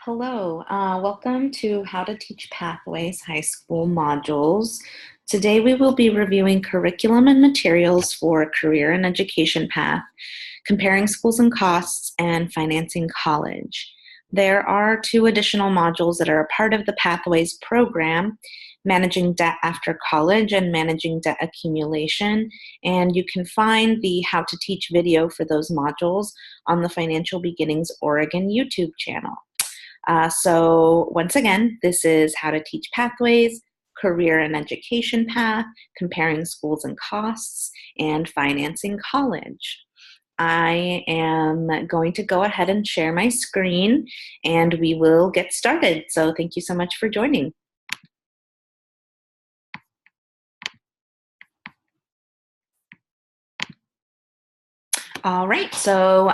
Hello, welcome to How to Teach Pathways High School modules. Today we will be reviewing curriculum and materials for career and education path, comparing schools and costs, and financing college. There are two additional modules that are a part of the Pathways program, Managing Debt After College and Managing Debt Accumulation, and you can find the How to Teach video for those modules on the Financial Beginnings Oregon YouTube channel. So once again, this is How to Teach Pathways, Career and Education Path, Comparing Schools and Costs, and Financing College. I am going to go ahead and share my screen, and we will get started. So thank you so much for joining. All right, so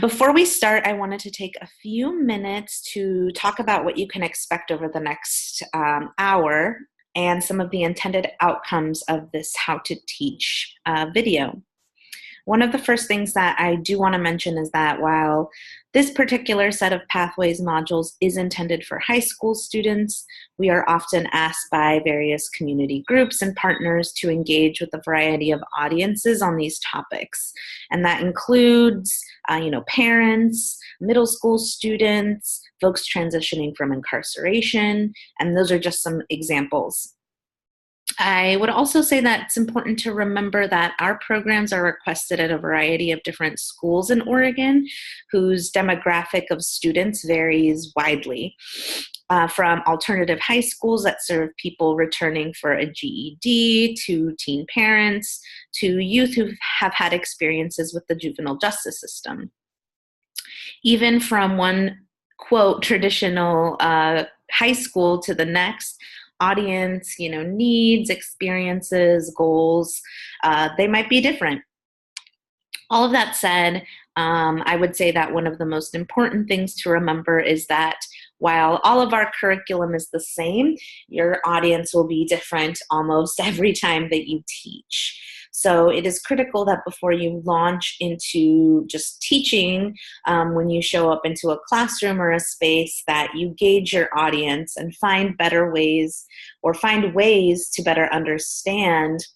before we start, I wanted to take a few minutes to talk about what you can expect over the next hour and some of the intended outcomes of this How to Teach video. One of the first things that I do want to mention is that while this particular set of Pathways modules is intended for high school students, we are often asked by various community groups and partners to engage with a variety of audiences on these topics. And that includes, parents, middle school students, folks transitioning from incarceration, and those are just some examples. I would also say that it's important to remember that our programs are requested at a variety of different schools in Oregon, whose demographic of students varies widely, from alternative high schools that serve people returning for a GED, to teen parents, to youth who have had experiences with the juvenile justice system. Even from one, quote, traditional high school to the next, audience, needs, experiences, goals, they might be different. All of that said, I would say that one of the most important things to remember is that while all of our curriculum is the same, your audience will be different almost every time that you teach. So it is critical that before you launch into just teaching, when you show up into a classroom or a space, that you gauge your audience and find better ways or find ways to better understand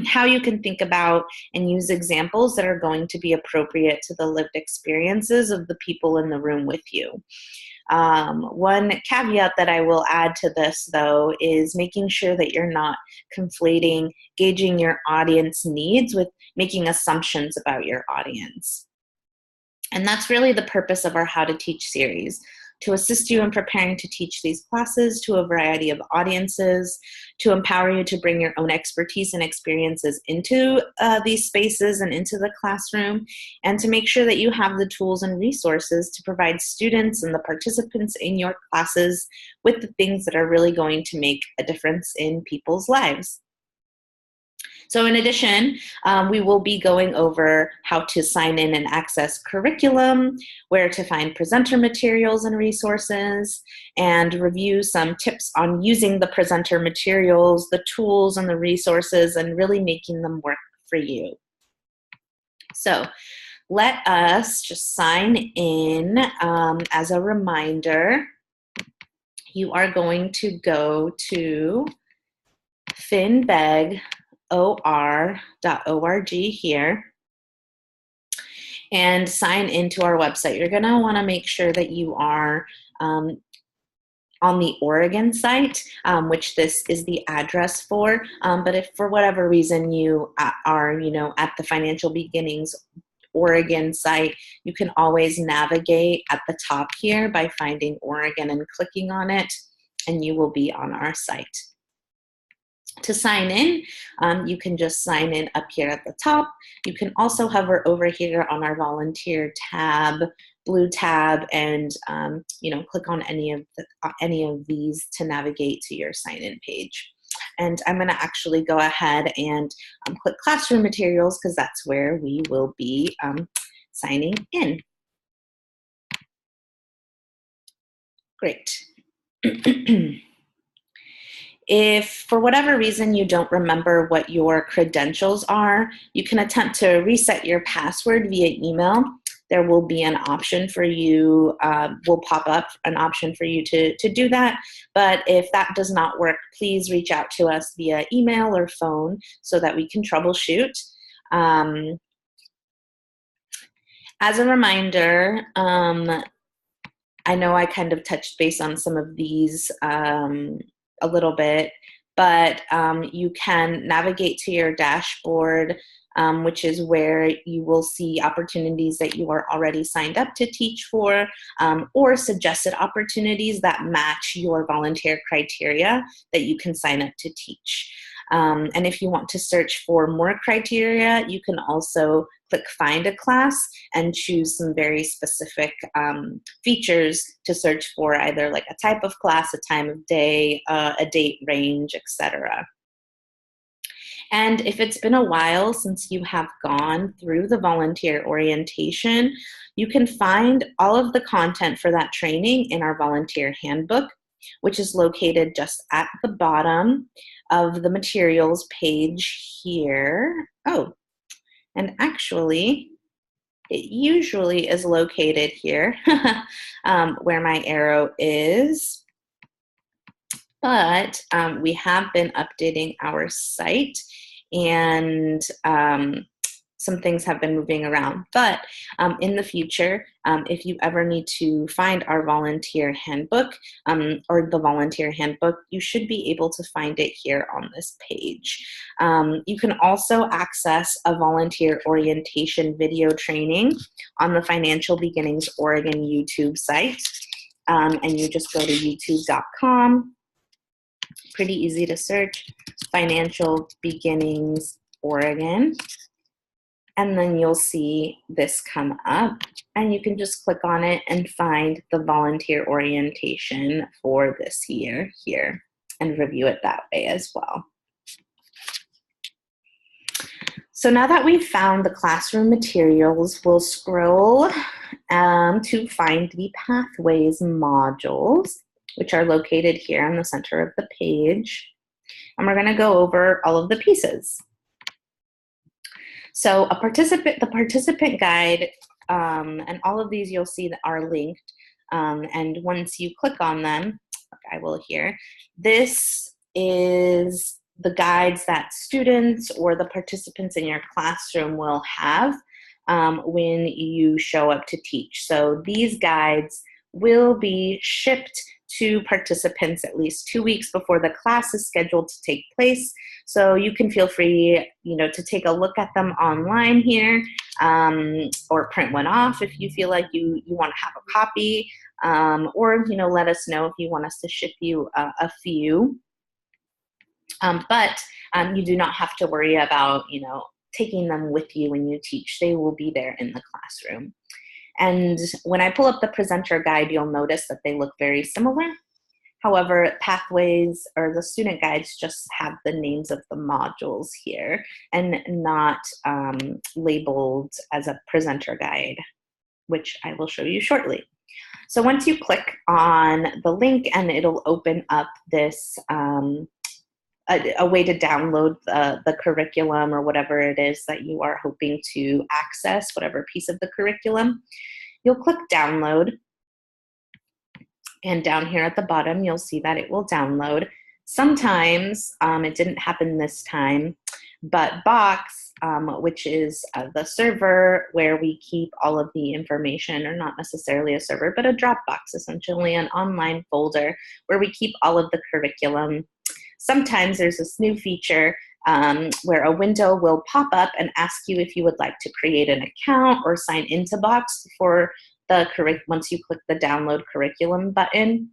how you can think about and use examples that are going to be appropriate to the lived experiences of the people in the room with you. One caveat that I will add to this, though, is making sure that you're not conflating gauging your audience needs with making assumptions about your audience. And that's really the purpose of our How to Teach series, to assist you in preparing to teach these classes to a variety of audiences, to empower you to bring your own expertise and experiences into these spaces and into the classroom, and to make sure that you have the tools and resources to provide students and the participants in your classes with the things that are really going to make a difference in people's lives. So in addition, we will be going over how to sign in and access curriculum, where to find presenter materials and resources, and review some tips on using the presenter materials, the tools and the resources, and really making them work for you. So let us just sign in. As a reminder, you are going to go to finbeg.org here and sign into our website. You're going to want to make sure that you are on the Oregon site, which this is the address for. But if for whatever reason you are, at the Financial Beginnings Oregon site, you can always navigate at the top here by finding Oregon and clicking on it, and you will be on our site. To sign in, you can just sign in up here at the top. You can also hover over here on our volunteer tab, blue tab, and click on any of these to navigate to your sign-in page. And I'm going to actually go ahead and click classroom materials, because that's where we will be signing in. Great. If for whatever reason you don't remember what your credentials are, you can attempt to reset your password via email. there will be an option for you, will pop up an option for you to do that. But if that does not work, please reach out to us via email or phone so that we can troubleshoot. As a reminder, I know I kind of touched base on some of these a little bit, but you can navigate to your dashboard, which is where you will see opportunities that you are already signed up to teach for, or suggested opportunities that match your volunteer criteria that you can sign up to teach. And if you want to search for more criteria, you can also click Find a Class and choose some very specific features to search for, either like a type of class, a time of day, a date range, etc. And if it's been a while since you have gone through the volunteer orientation, you can find all of the content for that training in our volunteer handbook, which is located just at the bottom of the materials page here. Oh, and actually, it usually is located here where my arrow is. But we have been updating our site, and some things have been moving around. But in the future, if you ever need to find our volunteer handbook or the volunteer handbook, you should be able to find it here on this page. You can also access a volunteer orientation video training on the Financial Beginnings Oregon YouTube site. And you just go to youtube.com. Pretty easy to search, Financial Beginnings Oregon. And then you'll see this come up, and you can just click on it and find the volunteer orientation for this year here and review it that way as well. So now that we've found the classroom materials, we'll scroll to find the Pathways modules, which are located here in the center of the page. And we're going to go over all of the pieces. So the participant guide, and all of these you'll see that are linked. And once you click on them, I will here, this is the guides that students or the participants in your classroom will have when you show up to teach. So these guides will be shipped to participants at least 2 weeks before the class is scheduled to take place. So you can feel free, to take a look at them online here, or print one off if you feel like you want to have a copy, or let us know if you want us to ship you a few. But you do not have to worry about taking them with you when you teach. They will be there in the classroom. And when I pull up the presenter guide, you'll notice that they look very similar. However, Pathways or the student guides just have the names of the modules here and not labeled as a presenter guide, which I will show you shortly. So once you click on the link, and it'll open up this a way to download the curriculum or whatever it is that you are hoping to access, whatever piece of the curriculum. You'll click download, and down here at the bottom, you'll see that it will download. Sometimes it didn't happen this time, but Box, which is the server where we keep all of the information, or not necessarily a server, but a Dropbox, essentially an online folder where we keep all of the curriculum. Sometimes there's this new feature where a window will pop up and ask you if you would like to create an account or sign into Box for once you click the download curriculum button.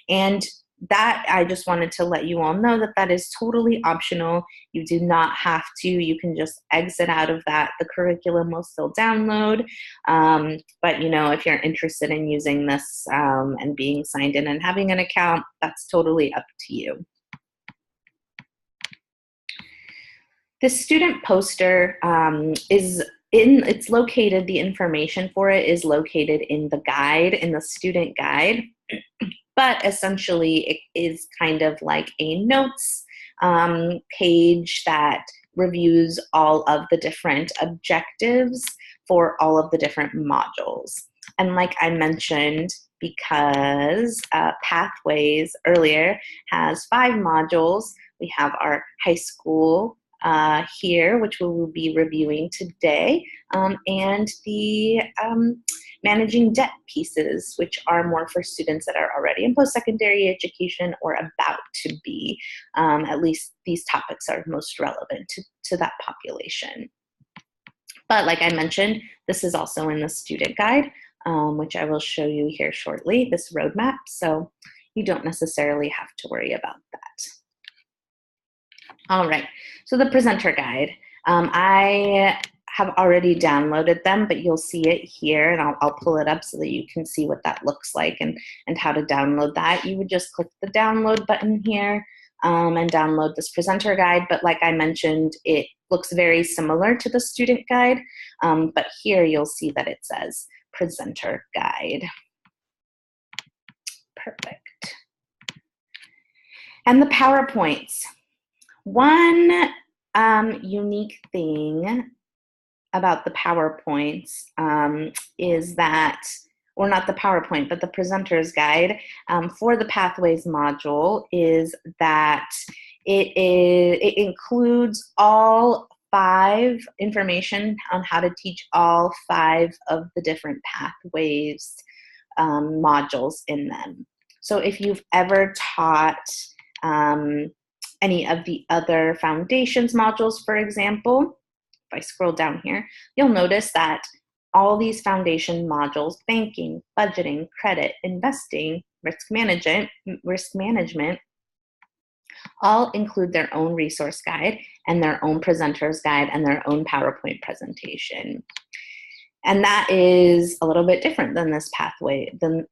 And that, I just wanted to let you all know that is totally optional. You do not have to. You can just exit out of that. The curriculum will still download. But if you're interested in using this and being signed in and having an account, that's totally up to you. This student poster it's located, the information for it is located in the guide, in the student guide, but essentially it is kind of like a notes page that reviews all of the different objectives for all of the different modules. And like I mentioned, because Pathways earlier has 5 modules, we have our high school here, which we will be reviewing today, and the managing debt pieces, which are more for students that are already in post-secondary education or about to be. At least these topics are most relevant to that population. But like I mentioned, this is also in the student guide, which I will show you here shortly, this roadmap, so you don't necessarily have to worry about that. All right, so the presenter guide. I have already downloaded them, but you'll see it here, and I'll pull it up so that you can see what that looks like and how to download that. You would just click the download button here and download this presenter guide, but like I mentioned, it looks very similar to the student guide, but here you'll see that it says presenter guide. Perfect. And the PowerPoints. One unique thing about the PowerPoints is that, or not the PowerPoint, but the presenter's guide for the Pathways module is that it includes all 5 information on how to teach all 5 of the different Pathways modules in them. So if you've ever taught any of the other foundations modules, for example, if I scroll down here, you'll notice that all these foundation modules, banking, budgeting, credit, investing, risk management, all include their own resource guide and their own presenter's guide and their own PowerPoint presentation. And that is a little bit different than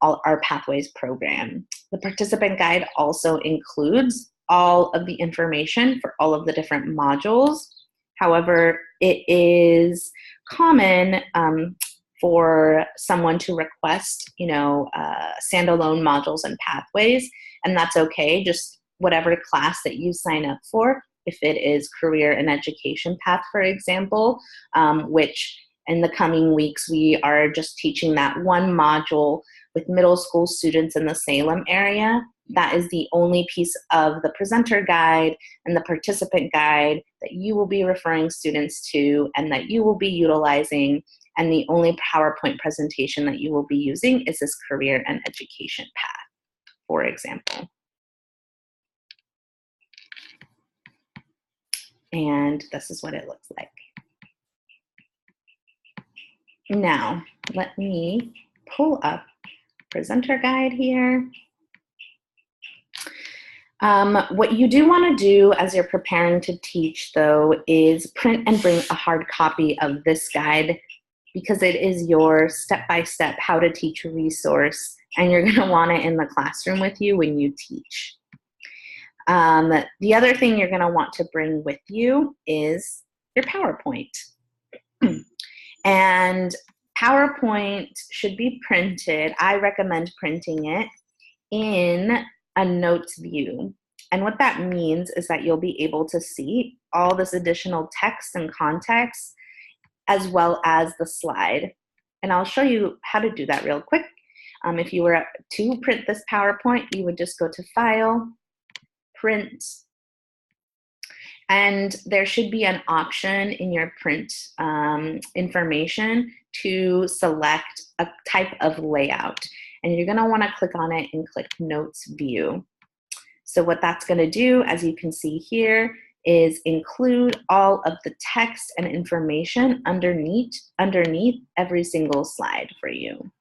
our Pathways program. The participant guide also includes all of the information for all of the different modules. However, it is common for someone to request, standalone modules and Pathways, and that's okay. Just whatever class that you sign up for, if it is career and education path, for example, which in the coming weeks, we are just teaching that one module with middle school students in the Salem area. That is the only piece of the presenter guide and the participant guide that you will be referring students to and that you will be utilizing. And the only PowerPoint presentation that you will be using is this career and education path, for example. And this is what it looks like. Now, let me pull up presenter guide here. What you do want to do as you're preparing to teach, though, is print and bring a hard copy of this guide because it is your step-by-step how to teach resource, and you're going to want it in the classroom with you when you teach. The other thing you're going to want to bring with you is your PowerPoint. And PowerPoint should be printed. I recommend printing it in a notes view. And what that means is that you'll be able to see all this additional text and context as well as the slide. And I'll show you how to do that real quick. If you were to print this PowerPoint, you would just go to File, Print, and there should be an option in your print information to select a type of layout. And you're gonna wanna click on it and click Notes View. So what that's gonna do, as you can see here, is include all of the text and information underneath every single slide for you.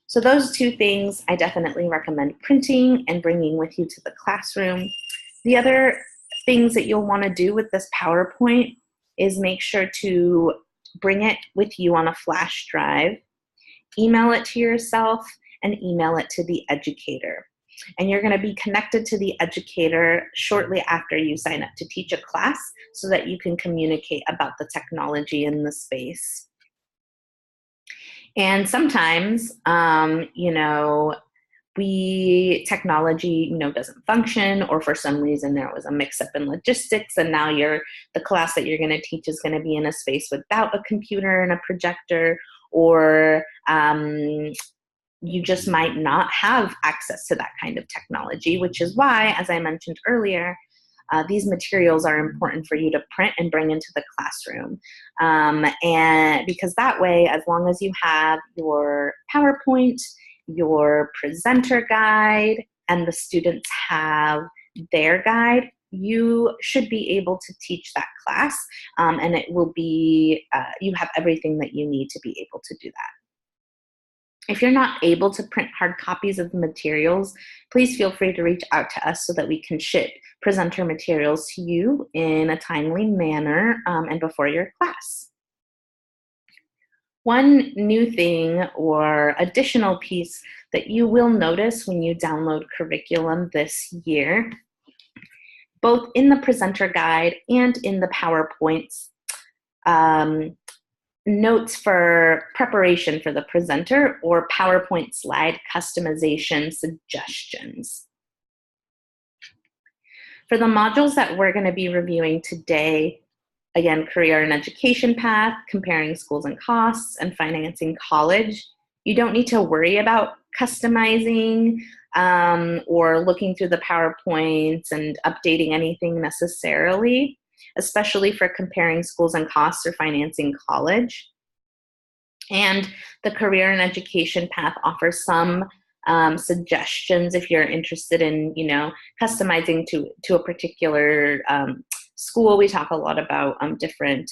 So those 2 things I definitely recommend printing and bringing with you to the classroom. The other things that you'll wanna do with this PowerPoint is make sure to bring it with you on a flash drive, email it to yourself, and email it to the educator. And you're gonna be connected to the educator shortly after you sign up to teach a class so that you can communicate about the technology in the space. And sometimes, technology, doesn't function, or for some reason there was a mix-up in logistics, and now the class that you're going to teach is going to be in a space without a computer and a projector, or you just might not have access to that kind of technology, which is why, as I mentioned earlier, these materials are important for you to print and bring into the classroom. And because that way, as long as you have your PowerPoint, your presenter guide, and the students have their guide, you should be able to teach that class, and it will be, you have everything that you need to be able to do that. If you're not able to print hard copies of the materials, please feel free to reach out to us so that we can ship presenter materials to you in a timely manner and before your class. One new thing or additional piece that you will notice when you download curriculum this year, both in the presenter guide and in the PowerPoints, notes for preparation for the presenter or PowerPoint slide customization suggestions. For the modules that we're going to be reviewing today, again, career and education path, comparing schools and costs, and financing college, you don't need to worry about customizing or looking through the PowerPoints and updating anything necessarily, especially for comparing schools and costs or financing college. And the career and education path offers some suggestions if you're interested in, customizing to a particular school. We talk a lot about different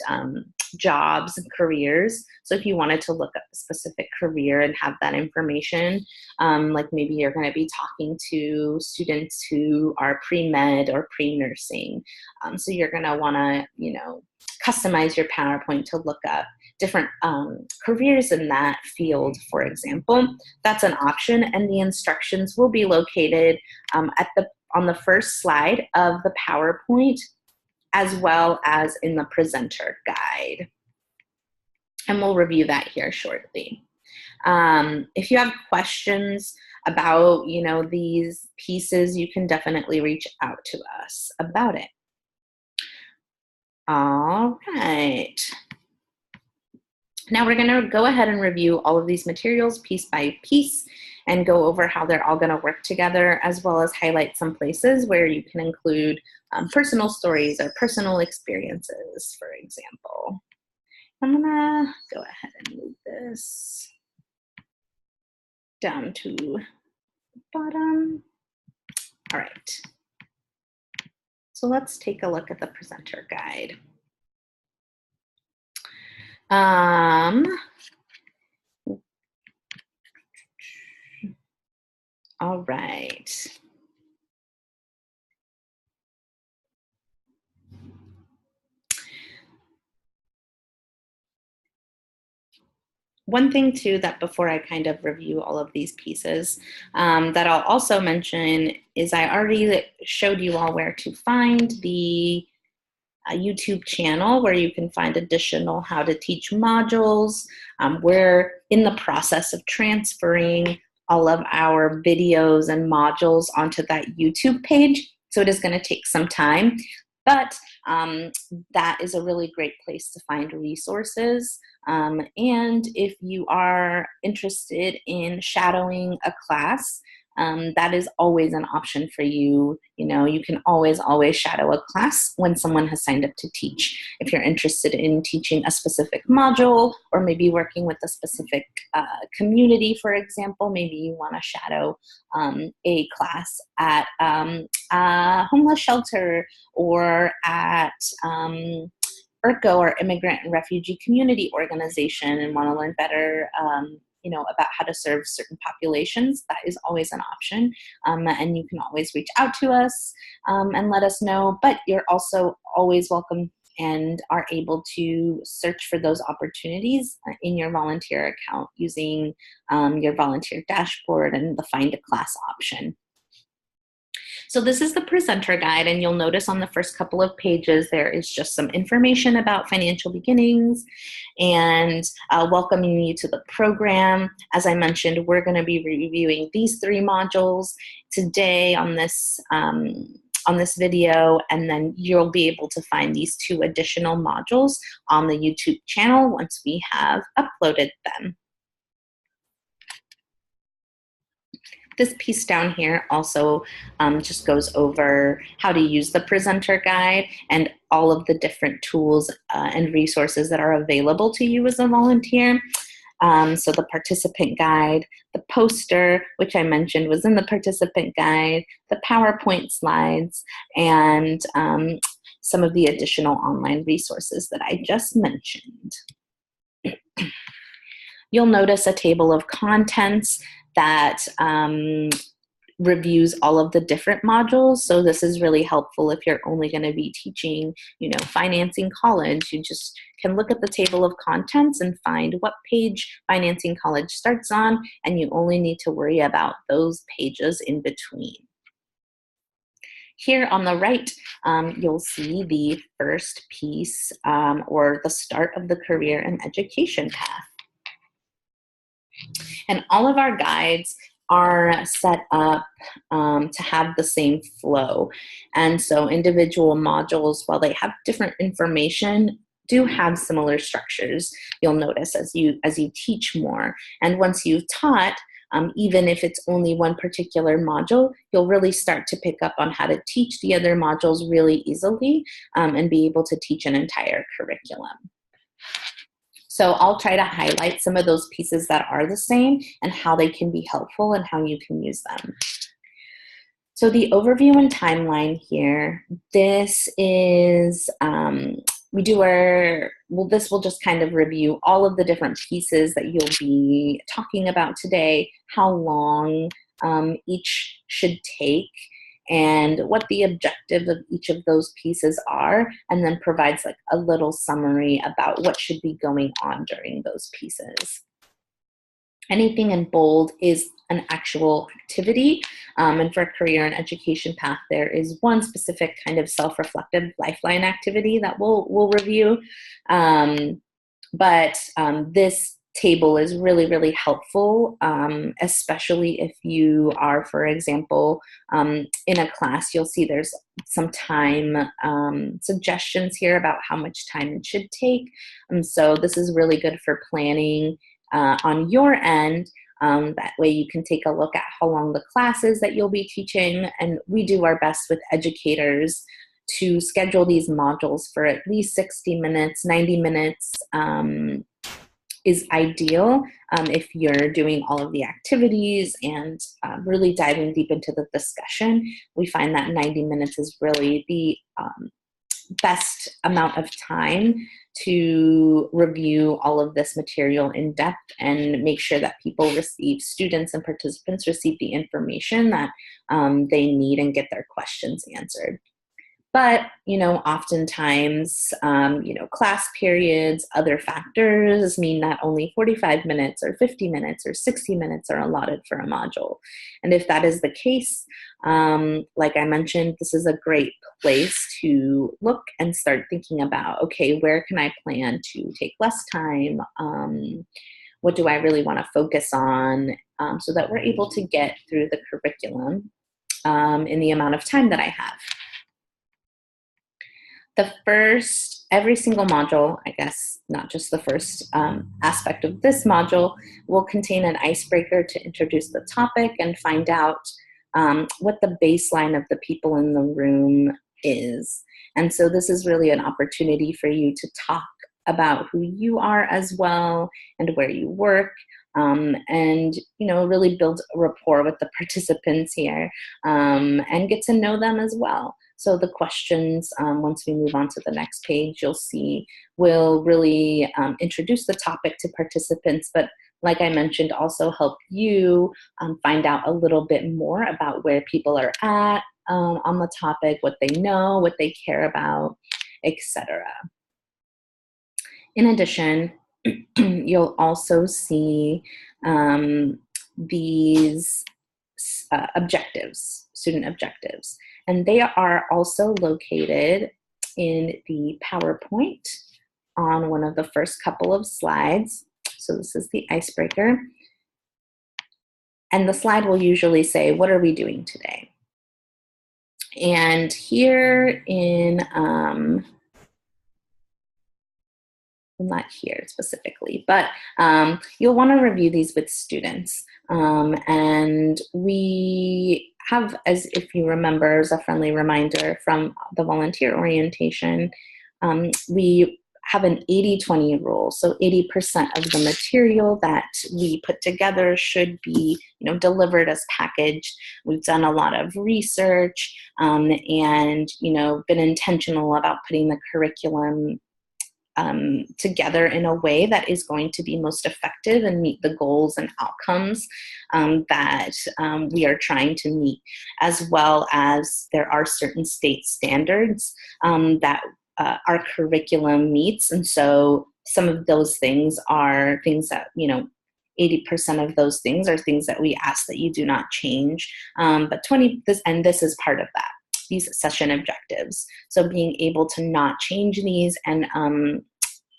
jobs and careers. So if you wanted to look up a specific career and have that information, like maybe you're going to be talking to students who are pre-med or pre-nursing. So you're going to want to, customize your PowerPoint to look up different careers in that field, for example. That's an option, and the instructions will be located on the first slide of the PowerPoint, as well as in the presenter guide. And we'll review that here shortly. If you have questions about, these pieces, you can definitely reach out to us about it. All right. Now we're going to go ahead and review all of these materials piece by piece and go over how they're all going to work together, as well as highlight some places where you can include personal stories or personal experiences, for example. I'm going to go ahead and move this down to the bottom. All right. So let's take a look at the presenter guide. All right. One thing too, that before I kind of review all of these pieces, that I'll also mention is I already showed you all where to find the YouTube channel where you can find additional how to teach modules. We're in the process of transferring all of our videos and modules onto that YouTube page, so it is going to take some time, but that is a really great place to find resources. And if you are interested in shadowing a class, that is always an option for you. You can always shadow a class when someone has signed up to teach. If you're interested in teaching a specific module, or maybe working with a specific community, for example, maybe you want to shadow a class at a homeless shelter or at IRCO, or Immigrant and Refugee Community Organization, and want to learn better about how to serve certain populations, that is always an option. And you can always reach out to us and let us know, but you're also always welcome and are able to search for those opportunities in your volunteer account using your volunteer dashboard and the Find a Class option. So this is the presenter guide, and you'll notice on the first couple of pages there is just some information about financial beginnings and welcoming you to the program. As I mentioned, we're going to be reviewing these 3 modules today on this video, and then you'll be able to find these 2 additional modules on the YouTube channel once we have uploaded them. This piece down here also just goes over how to use the presenter guide and all of the different tools and resources that are available to you as a volunteer. So the participant guide, the poster, which I mentioned was in the participant guide, the PowerPoint slides, and some of the additional online resources that I just mentioned. You'll notice a table of contents that reviews all of the different modules. So this is really helpful if you're only going to be teaching, financing college. You just can look at the table of contents and find what page financing college starts on, and you only need to worry about those pages in between. Here on the right, you'll see the first piece or the start of the career and education path. And all of our guides are set up to have the same flow. And so individual modules, while they have different information, do have similar structures, you'll notice as you teach more. And once you've taught, even if it's only one particular module, you'll really start to pick up on how to teach the other modules really easily and be able to teach an entire curriculum. So I'll try to highlight some of those pieces that are the same and how they can be helpful and how you can use them. So the overview and timeline here, this is, this will just kind of review all of the different pieces that you'll be talking about today, how long each should take, and what the objective of each of those pieces are, and then provides like a little summary about what should be going on during those pieces. Anything in bold is an actual activity, and for career and education path, there is one specific kind of self-reflective Lifeline activity that we'll review, but this table is really, really helpful, especially if you are, for example, in a class. You'll see there's some time suggestions here about how much time it should take. So this is really good for planning on your end. That way you can take a look at how long the class is that you'll be teaching. And we do our best with educators to schedule these modules for at least 60 minutes, 90 minutes, is ideal if you're doing all of the activities and really diving deep into the discussion. We find that 90 minutes is really the best amount of time to review all of this material in depth and make sure that students and participants receive the information that they need and get their questions answered. But, oftentimes, class periods, other factors mean that only 45 minutes or 50 minutes or 60 minutes are allotted for a module. And if that is the case, like I mentioned, this is a great place to look and start thinking about, okay, where can I plan to take less time? What do I really want to focus on so that we're able to get through the curriculum in the amount of time that I have? Every single module, I guess not just the first aspect of this module, will contain an icebreaker to introduce the topic and find out what the baseline of the people in the room is. And so this is really an opportunity for you to talk about who you are as well and where you work, and really build a rapport with the participants here and get to know them as well. So the questions, once we move on to the next page, you'll see will really introduce the topic to participants, but like I mentioned, also help you find out a little bit more about where people are at on the topic, what they know, what they care about, etc. In addition, you'll also see these objectives, student objectives. And they are also located in the PowerPoint on one of the first couple of slides. So this is the icebreaker. And the slide will usually say, what are we doing today? And here in, not here specifically, but you'll want to review these with students. And we have, as if you remember, as a friendly reminder from the volunteer orientation, we have an 80-20 rule. So 80% of the material that we put together should be, delivered as packaged. We've done a lot of research and, been intentional about putting the curriculum together in a way that is going to be most effective and meet the goals and outcomes that we are trying to meet, as well as there are certain state standards that our curriculum meets. And so some of those things are things that, 80% of those things are things that we ask that you do not change. But this is part of that, these session objectives. So being able to not change these and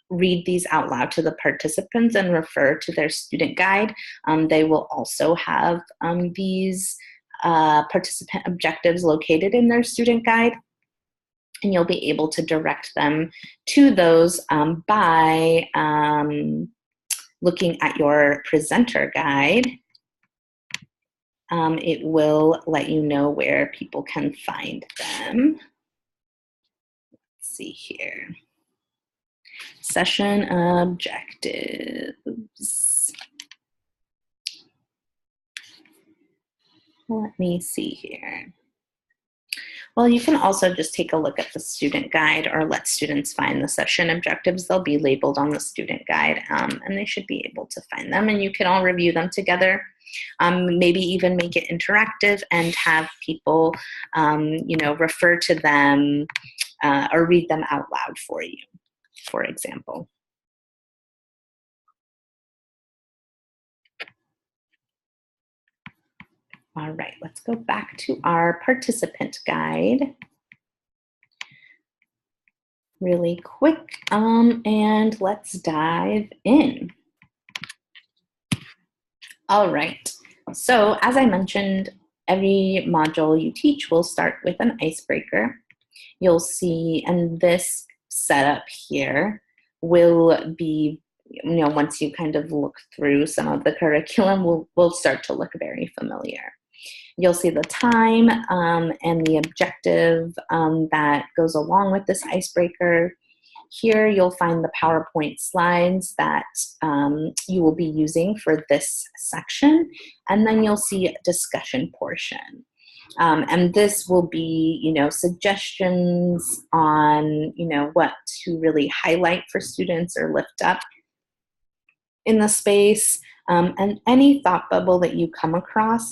read these out loud to the participants and refer to their student guide. They will also have these participant objectives located in their student guide. And you'll be able to direct them to those by looking at your presenter guide. It will let you know where people can find them. Let's see here. Session objectives. Let me see here. Well, you can also just take a look at the student guide or let students find the session objectives. They'll be labeled on the student guide and they should be able to find them, and you can all review them together. Maybe even make it interactive and have people, refer to them or read them out loud for you, for example. All right, let's go back to our participant guide really quick, and let's dive in. All right, so as I mentioned, every module you teach will start with an icebreaker. You'll see, and this setup here will be, once you kind of look through some of the curriculum, will start to look very familiar. You'll see the time and the objective that goes along with this icebreaker. Here you'll find the PowerPoint slides that you will be using for this section, and then you'll see a discussion portion. And this will be, suggestions on, what to really highlight for students or lift up in the space, and any thought bubble that you come across.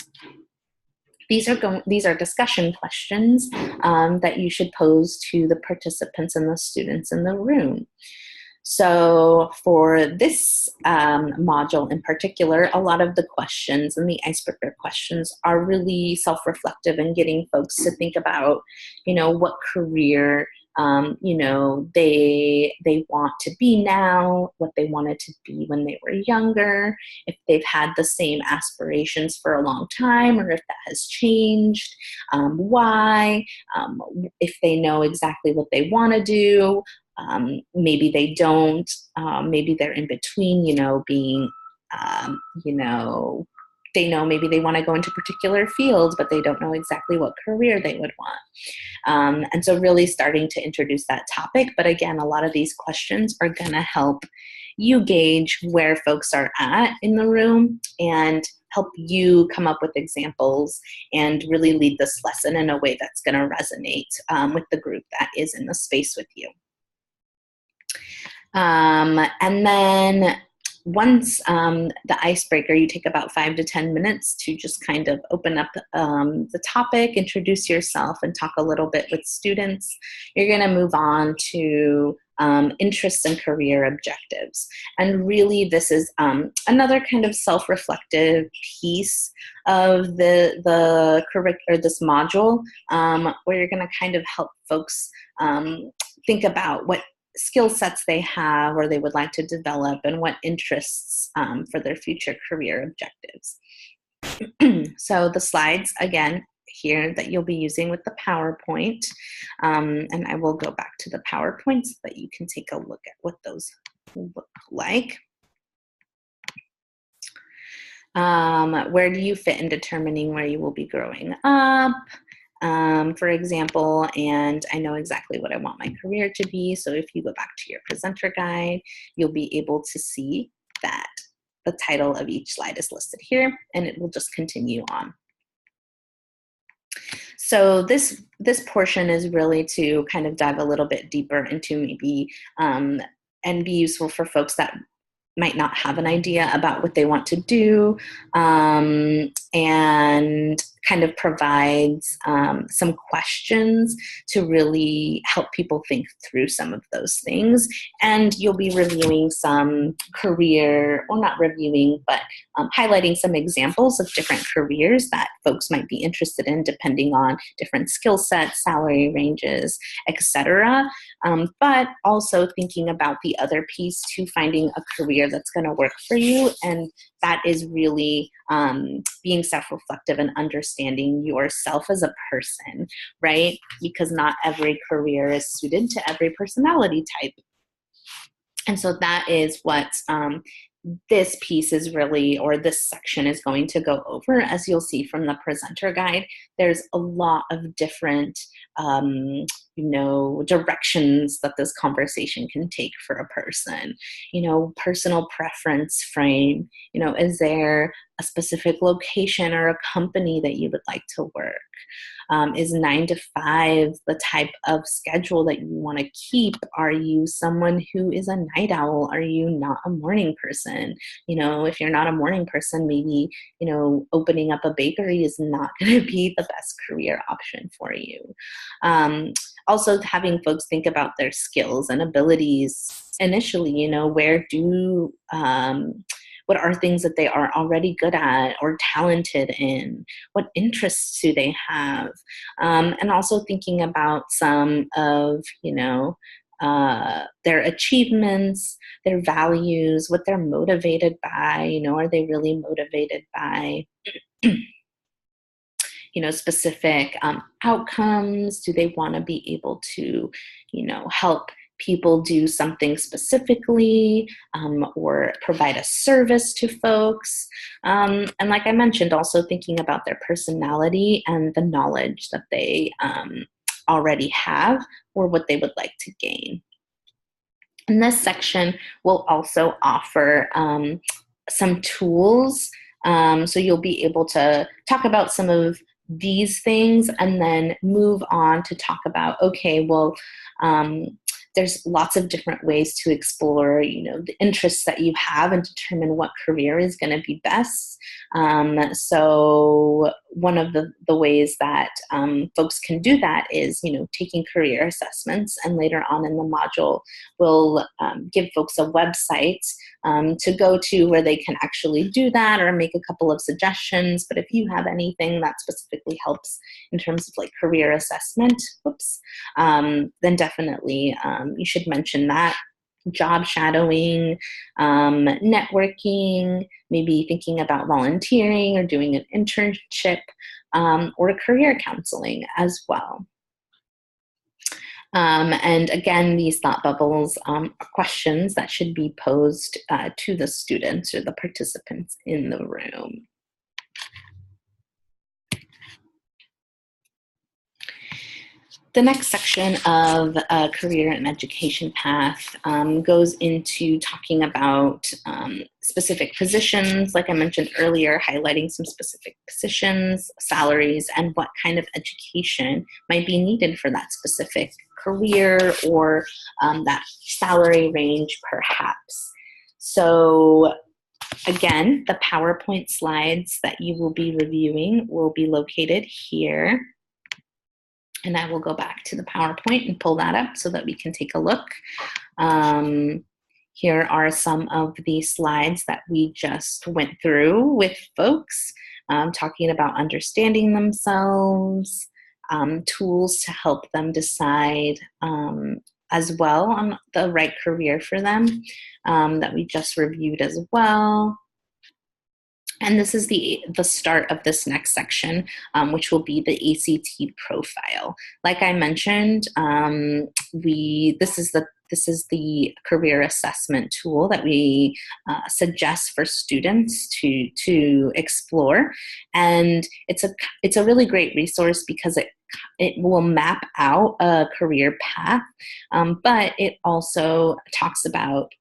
These are discussion questions that you should pose to the participants and the students in the room. So for this module in particular, a lot of the questions and the icebreaker questions are really self-reflective and getting folks to think about, what career they want to be now, what they wanted to be when they were younger, if they've had the same aspirations for a long time or if that has changed, why, if they know exactly what they want to do, maybe they don't, maybe they're in between, being, they know maybe they want to go into particular fields, but they don't know exactly what career they would want. And so really starting to introduce that topic. But again, a lot of these questions are going to help you gauge where folks are at in the room and help you come up with examples and really lead this lesson in a way that's going to resonate with the group that is in the space with you. And then once the icebreaker, you take about 5 to 10 minutes to just kind of open up the topic, introduce yourself, and talk a little bit with students. You're going to move on to interests and career objectives. And really, this is another kind of self-reflective piece of the curriculum, or this module, where you're going to kind of help folks think about what skill sets they have or they would like to develop, and what interests for their future career objectives. So the slides, again, here that you'll be using with the PowerPoint, and I will go back to the PowerPoint so that you can take a look at what those look like. Where do you fit in determining where you will be growing up? For example, and I know exactly what I want my career to be. So if you go back to your presenter guide, you'll be able to see that the title of each slide is listed here, and it will just continue on. So this portion is really to kind of dive a little bit deeper into maybe and be useful for folks that might not have an idea about what they want to do, and kind of provides some questions to really help people think through some of those things. And you'll be reviewing some career, or not reviewing, but highlighting some examples of different careers that folks might be interested in, depending on different skill sets, salary ranges, etc. But also thinking about the other piece to finding a career that's going to work for you, and that is really being self-reflective and understanding yourself as a person, right? Because not every career is suited to every personality type. And so that is what this piece is really, or this section is going to go over. As you'll see from the presenter guide, there's a lot of different directions that this conversation can take for a person. Personal preference frame, is there a specific location or a company that you would like to work? Is 9 to 5 the type of schedule that you want to keep? Are you someone who is a night owl? Are you not a morning person? If you're not a morning person, maybe, opening up a bakery is not going to be the best career option for you. Also, having folks think about their skills and abilities initially, what are things that they are already good at or talented in? What interests do they have? And also thinking about some of, their achievements, their values, what they're motivated by. Are they really motivated by specific outcomes? Do they want to be able to, help people do something specifically, or provide a service to folks? And like I mentioned, also thinking about their personality and the knowledge that they already have, or what they would like to gain. And this section will also offer some tools. So you'll be able to talk about some of these things and then move on to talk about, okay, well, there's lots of different ways to explore, the interests that you have and determine what career is going to be best. So one of the ways that folks can do that is, taking career assessments, and later on in the module, we'll give folks a website to go to where they can actually do that, or make a couple of suggestions. But if you have anything that specifically helps in terms of like career assessment, then definitely you should mention that. Job shadowing, networking, maybe thinking about volunteering or doing an internship, or career counseling as well. And again, these thought bubbles are questions that should be posed to the students or the participants in the room. The next section of career and education path goes into talking about specific positions, like I mentioned earlier, highlighting some specific positions, salaries, and what kind of education might be needed for that specific career, or that salary range perhaps. So again, the PowerPoint slides that you will be reviewing will be located here. And I will go back to the PowerPoint and pull that up so that we can take a look. Here are some of the slides that we just went through with folks, talking about understanding themselves, tools to help them decide as well on the right career for them, that we just reviewed as well. And this is the start of this next section, which will be the ACT profile. Like I mentioned, this is the career assessment tool that we suggest for students to explore, and it's a really great resource because it will map out a career path, but it also talks about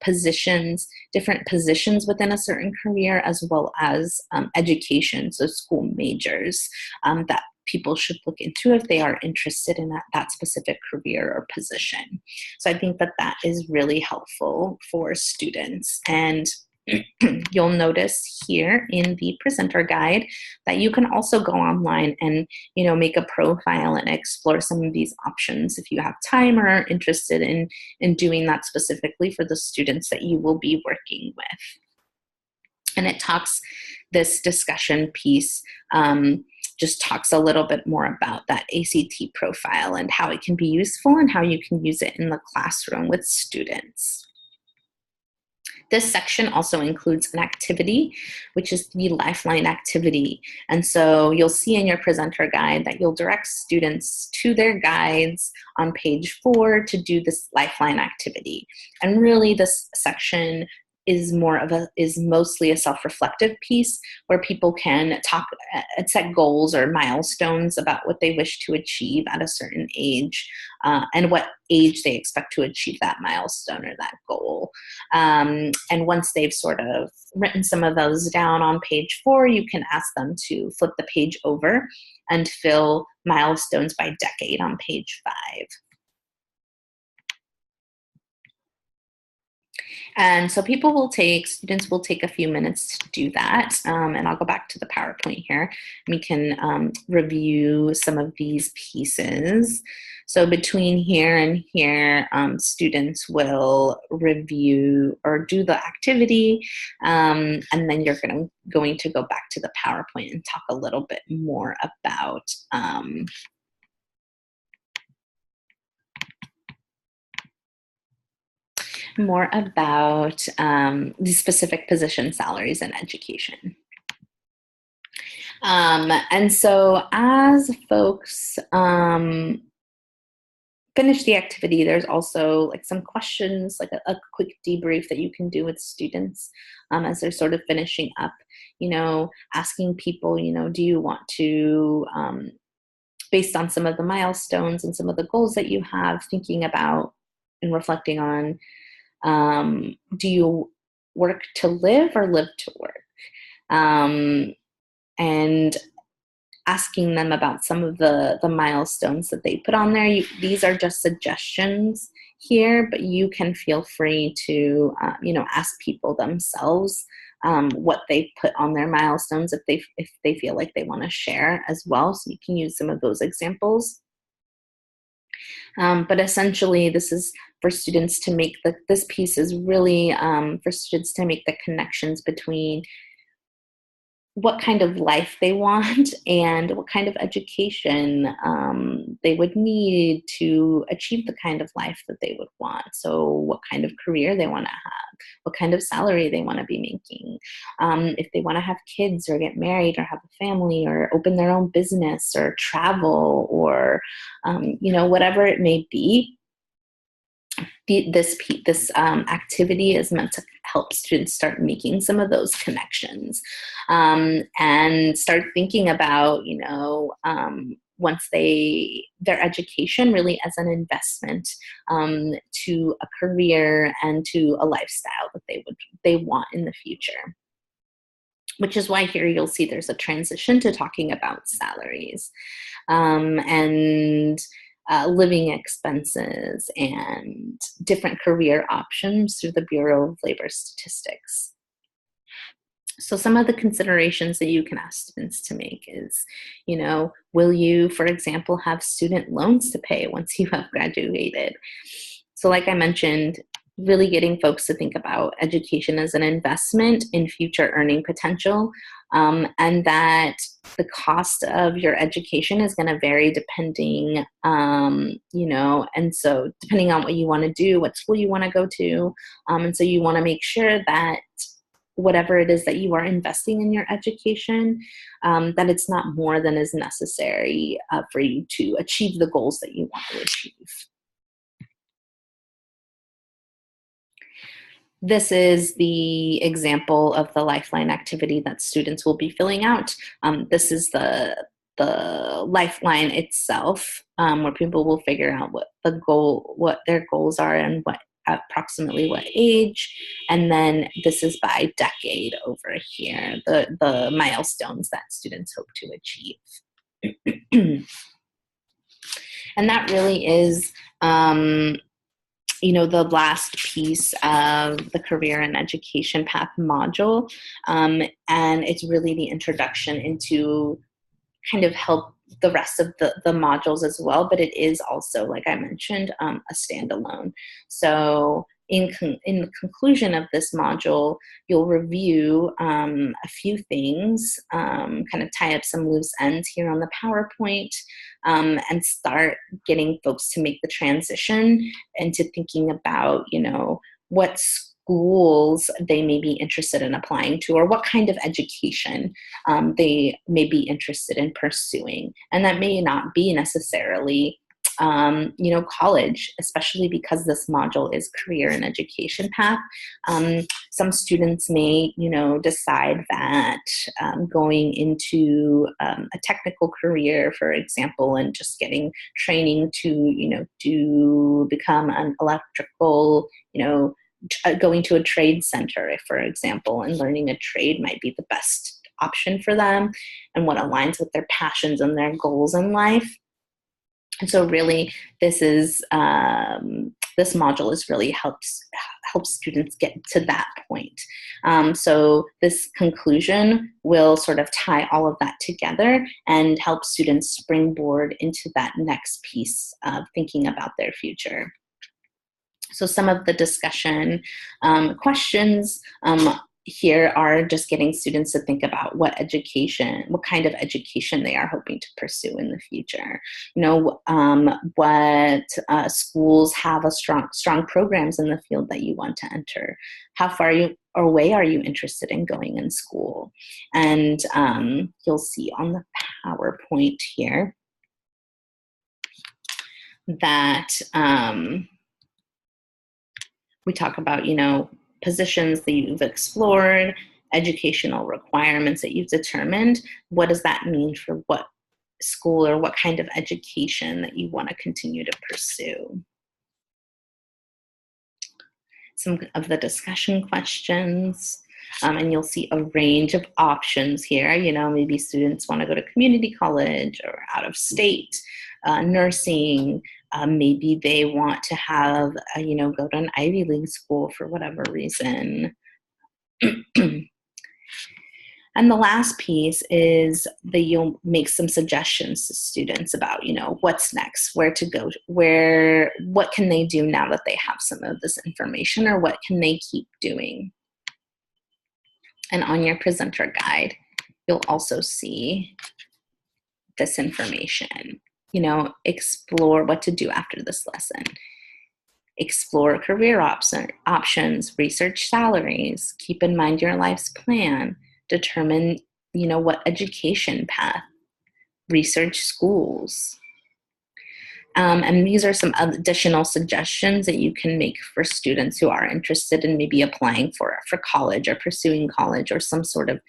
different positions within a certain career, as well as education, so school majors that people should look into if they are interested in that specific career or position. So I think that is really helpful for students. And you'll notice here in the presenter guide that you can also go online and make a profile and explore some of these options if you have time or are interested in doing that specifically for the students that you will be working with. And this discussion piece just talks a little bit more about that ACT profile and how it can be useful and how you can use it in the classroom with students. This section also includes an activity, which is the Lifeline Activity. And so you'll see in your presenter guide that you'll direct students to their guides on page 4 to do this Lifeline Activity. And really this section is mostly a self-reflective piece where people can set goals or milestones about what they wish to achieve at a certain age, and what age they expect to achieve that milestone or that goal. And once they've sort of written some of those down on page 4, you can ask them to flip the page over and fill milestones by decade on page 5. And so students will take a few minutes to do that. And I'll go back to the PowerPoint here. We can review some of these pieces. So between here and here, students will review or do the activity, and then you're going to go back to the PowerPoint and talk a little bit more about the specific position, salaries, and education. And so as folks finish the activity, there's also some questions, a quick debrief that you can do with students as they're sort of finishing up, asking people, do you want to, based on some of the milestones and some of the goals that you have, thinking about and reflecting on, do you work to live or live to work? And asking them about some of the milestones that they put on there. These are just suggestions here, but you can feel free to, ask people themselves what they put on their milestones if they feel like they want to share as well. So you can use some of those examples. But essentially, this is for students to make this piece is really for students to make the connections between what kind of life they want and what kind of education they would need to achieve the kind of life that they would want. So what kind of career they want to have, what kind of salary they want to be making, if they want to have kids or get married or have a family or open their own business or travel or, whatever it may be. This activity is meant to help students start making some of those connections and start thinking about, once their education really as an investment to a career and to a lifestyle that they want in the future. Which is why here you'll see there's a transition to talking about salaries and living expenses and different career options through the Bureau of Labor Statistics. So some of the considerations that you can ask students to make is, will you, for example, have student loans to pay once you have graduated? So like I mentioned, really getting folks to think about education as an investment in future earning potential, and that the cost of your education is going to vary depending, and so depending on what you want to do, what school you want to go to. And so you want to make sure that whatever it is that you are investing in your education, that it's not more than is necessary for you to achieve the goals that you want to achieve. This is the example of the Lifeline activity that students will be filling out. This is the Lifeline itself, where people will figure out what their goals are and approximately what age, and then this is by decade over here, the milestones that students hope to achieve. And that really is the last piece of the career and education path module. And it's really the introduction into kind of help the rest of the modules as well, but it is also, like I mentioned, a standalone. So in the conclusion of this module, you'll review a few things, kind of tie up some loose ends here on the PowerPoint, and start getting folks to make the transition into thinking about, what schools they may be interested in applying to, or what kind of education they may be interested in pursuing. And that may not be necessarily college, especially because this module is career and education path. Some students may, decide that going into a technical career, for example, and just getting training to become an electrical, going to a trade center, for example, and learning a trade might be the best option for them and what aligns with their passions and their goals in life. And so really this module is really helps students get to that point. So this conclusion will sort of tie all of that together and help students springboard into that next piece of thinking about their future. So some of the discussion questions here are just getting students to think about what kind of education they are hoping to pursue in the future. What schools have strong programs in the field that you want to enter. How far away are you interested in going in school? And you'll see on the PowerPoint here that we talk about, positions that you've explored, educational requirements that you've determined. What does that mean for what school or what kind of education that you want to continue to pursue? Some of the discussion questions, and you'll see a range of options here. Maybe students want to go to community college or out of state, nursing. Maybe they want to have, go to an Ivy League school for whatever reason. And the last piece is that you'll make some suggestions to students about, what's next, where to go, what can they do now that they have some of this information, or what can they keep doing. And on your presenter guide, you'll also see this information. Explore what to do after this lesson. Explore career options, research salaries, keep in mind your life's plan, determine, what education path, research schools. And these are some additional suggestions that you can make for students who are interested in maybe applying for college or pursuing college or some sort of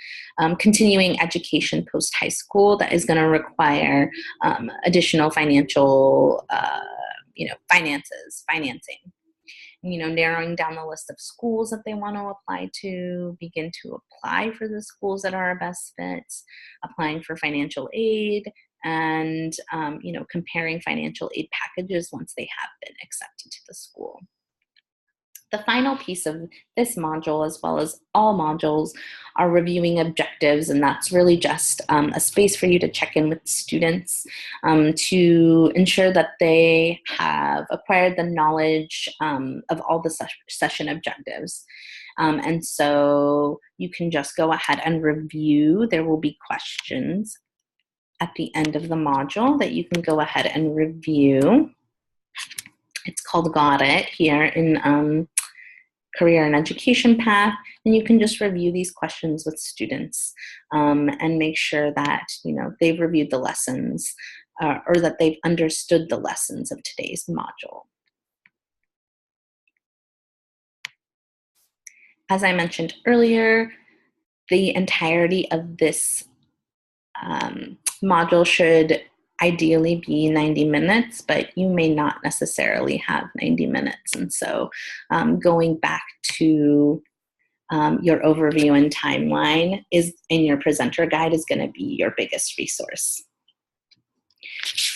continuing education post-high school that is going to require additional financial, financing. Narrowing down the list of schools that they want to apply to, begin to apply for the schools that are our best fits, applying for financial aid, and comparing financial aid packages once they have been accepted to the school. The final piece of this module, as well as all modules, are reviewing objectives, and that's really just a space for you to check in with students to ensure that they have acquired the knowledge of all the session objectives. And so you can just go ahead and review. There will be questions at the end of the module that you can go ahead and review. It's called Got It here in Career and Education Path, and you can just review these questions with students and make sure that they've reviewed the lessons or that they've understood the lessons of today's module. As I mentioned earlier, the entirety of this module should ideally be 90 minutes, but you may not necessarily have 90 minutes. And so going back to your overview and timeline is in your presenter guide is going to be your biggest resource.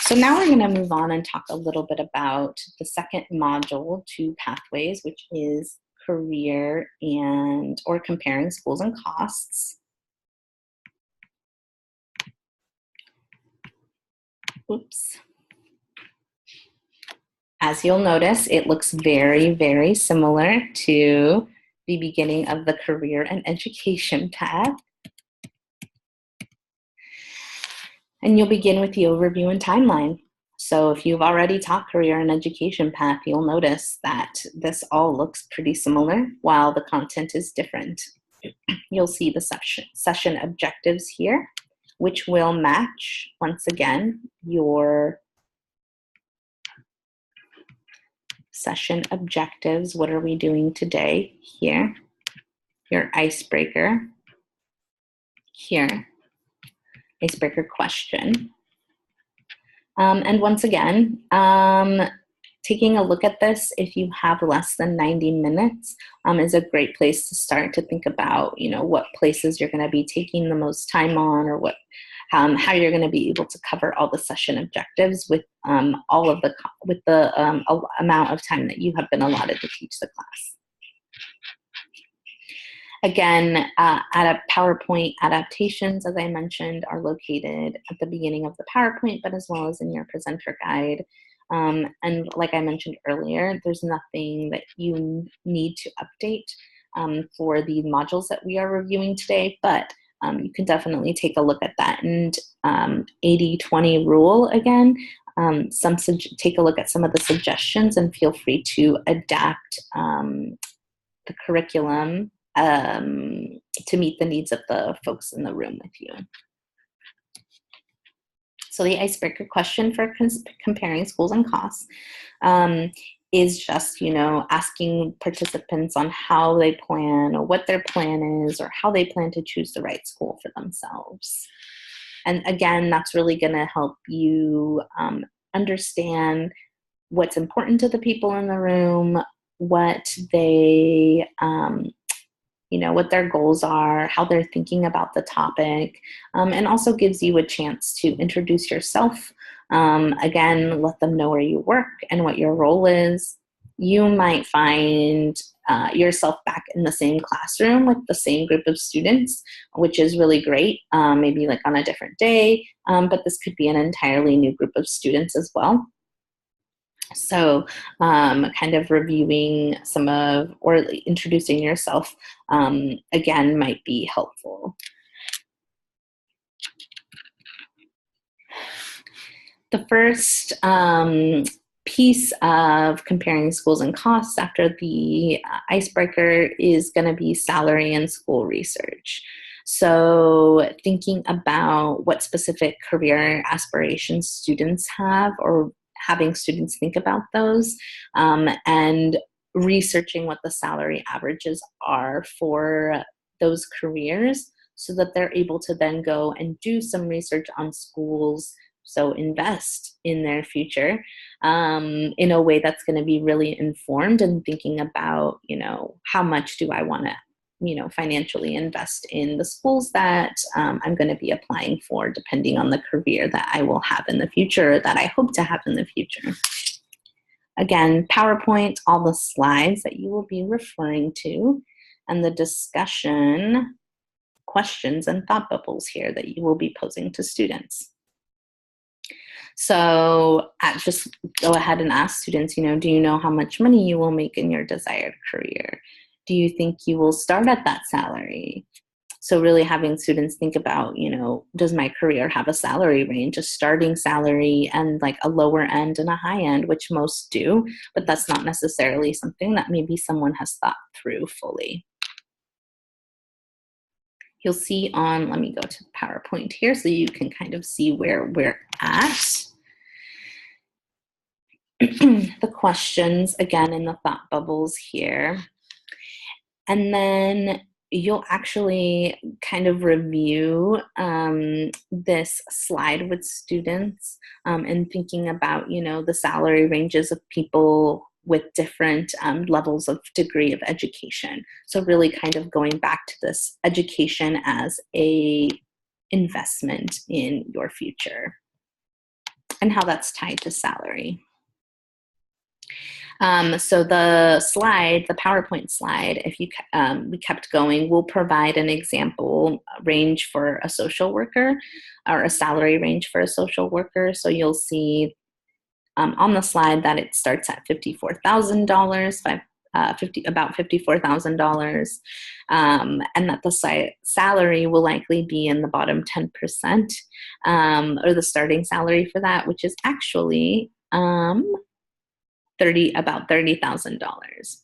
So now we're going to move on and talk a little bit about the second module to Pathways, which is career or comparing schools and costs. Oops. As you'll notice, it looks very, very similar to the beginning of the career and education path. And you'll begin with the overview and timeline. So if you've already taught career and education path, you'll notice that this all looks pretty similar while the content is different. You'll see the session objectives here, which will match, once again, your session objectives. What are we doing today? Here. Your icebreaker. Here. Icebreaker question. And once again, taking a look at this, if you have less than 90 minutes, is a great place to start to think about, what places you're going to be taking the most time on, or how you're going to be able to cover all the session objectives with the amount of time that you have been allotted to teach the class. Again, PowerPoint adaptations, as I mentioned, are located at the beginning of the PowerPoint, but as well as in your presenter guide. And like I mentioned earlier, there's nothing that you need to update for the modules that we are reviewing today, but you can definitely take a look at that. And 80-20 rule again, take a look at some of the suggestions and feel free to adapt the curriculum to meet the needs of the folks in the room with you. So the icebreaker question for comparing schools and costs is just, asking participants on how they plan, or what their plan is, or how they plan to choose the right school for themselves. And again, that's really going to help you understand what's important to the people in the room, what they what their goals are, how they're thinking about the topic, and also gives you a chance to introduce yourself. Again, let them know where you work and what your role is. You might find yourself back in the same classroom with the same group of students, which is really great, maybe like on a different day, but this could be an entirely new group of students as well. So kind of reviewing or introducing yourself, again, might be helpful. The first piece of comparing schools and costs after the icebreaker is going to be salary and school research. So thinking about what specific career aspirations students have, or having students think about those, and researching what the salary averages are for those careers, so that they're able to then go and do some research on schools, so invest in their future in a way that's going to be really informed, and thinking about, how much do I want to financially invest in the schools that I'm going to be applying for, depending on the career that I will have in the future, that I hope to have in the future. Again, PowerPoint, all the slides that you will be referring to, and the discussion questions and thought bubbles here that you will be posing to students. So just go ahead and ask students, do you know how much money you will make in your desired career? Do you think you will start at that salary? So really having students think about, does my career have a salary range, a starting salary and like a lower end and a high end, which most do, but that's not necessarily something that maybe someone has thought through fully. You'll see on, let me go to PowerPoint here so you can kind of see where we're at. The questions, again, in the thought bubbles here. And then you'll actually kind of review this slide with students and thinking about, the salary ranges of people with different levels of degree of education. So really kind of going back to this education as a investment in your future and how that's tied to salary. So the slide, the PowerPoint slide, if we kept going, will provide an example range for a social worker or a salary range for a social worker. So you'll see on the slide that it starts at $54,000, about $54,000, and that the salary will likely be in the bottom 10%, or the starting salary for that, which is actually about $30,000.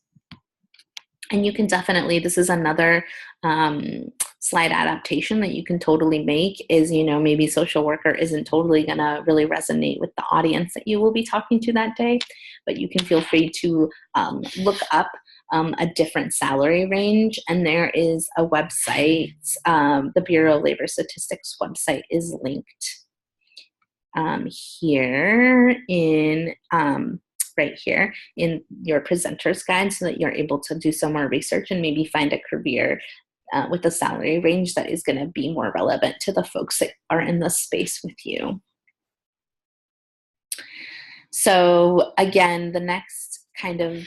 And you can definitely, this is another slide adaptation that you can totally make is, maybe social worker isn't totally gonna really resonate with the audience that you will be talking to that day, but you can feel free to look up a different salary range. And there is a website, the Bureau of Labor Statistics website is linked here in right here in your presenter's guide so that you're able to do some more research and maybe find a career with a salary range that is going to be more relevant to the folks that are in the space with you. So again, the next kind of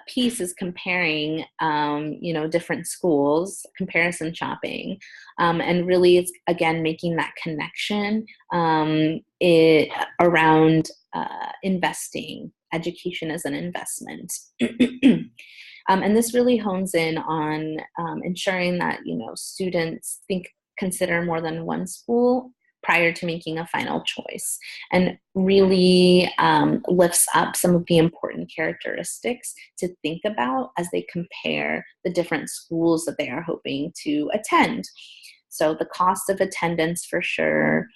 piece is comparing, different schools, comparison shopping, and really it's, again, making that connection around investing, education as an investment. And this really hones in on ensuring that, students consider more than one school prior to making a final choice, and really lifts up some of the important characteristics to think about as they compare the different schools that they are hoping to attend. So the cost of attendance for sure.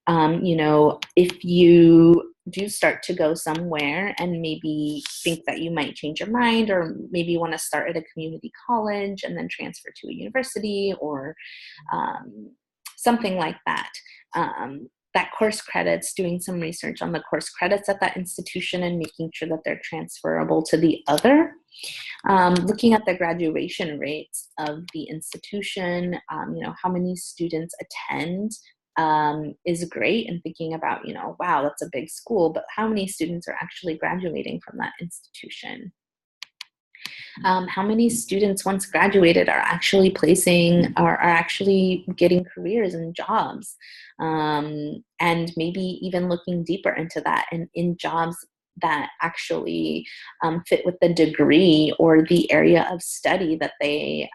If you do start to go somewhere and maybe think that you might change your mind, or maybe you want to start at a community college and then transfer to a university or something like that. That course credits, doing some research on the course credits at that institution and making sure that they're transferable to the other. Looking at the graduation rates of the institution, how many students attend is great, and thinking about, wow, that's a big school, but how many students are actually graduating from that institution? How many students once graduated are actually are actually getting careers and jobs, and maybe even looking deeper into that and in jobs that actually fit with the degree or the area of study that they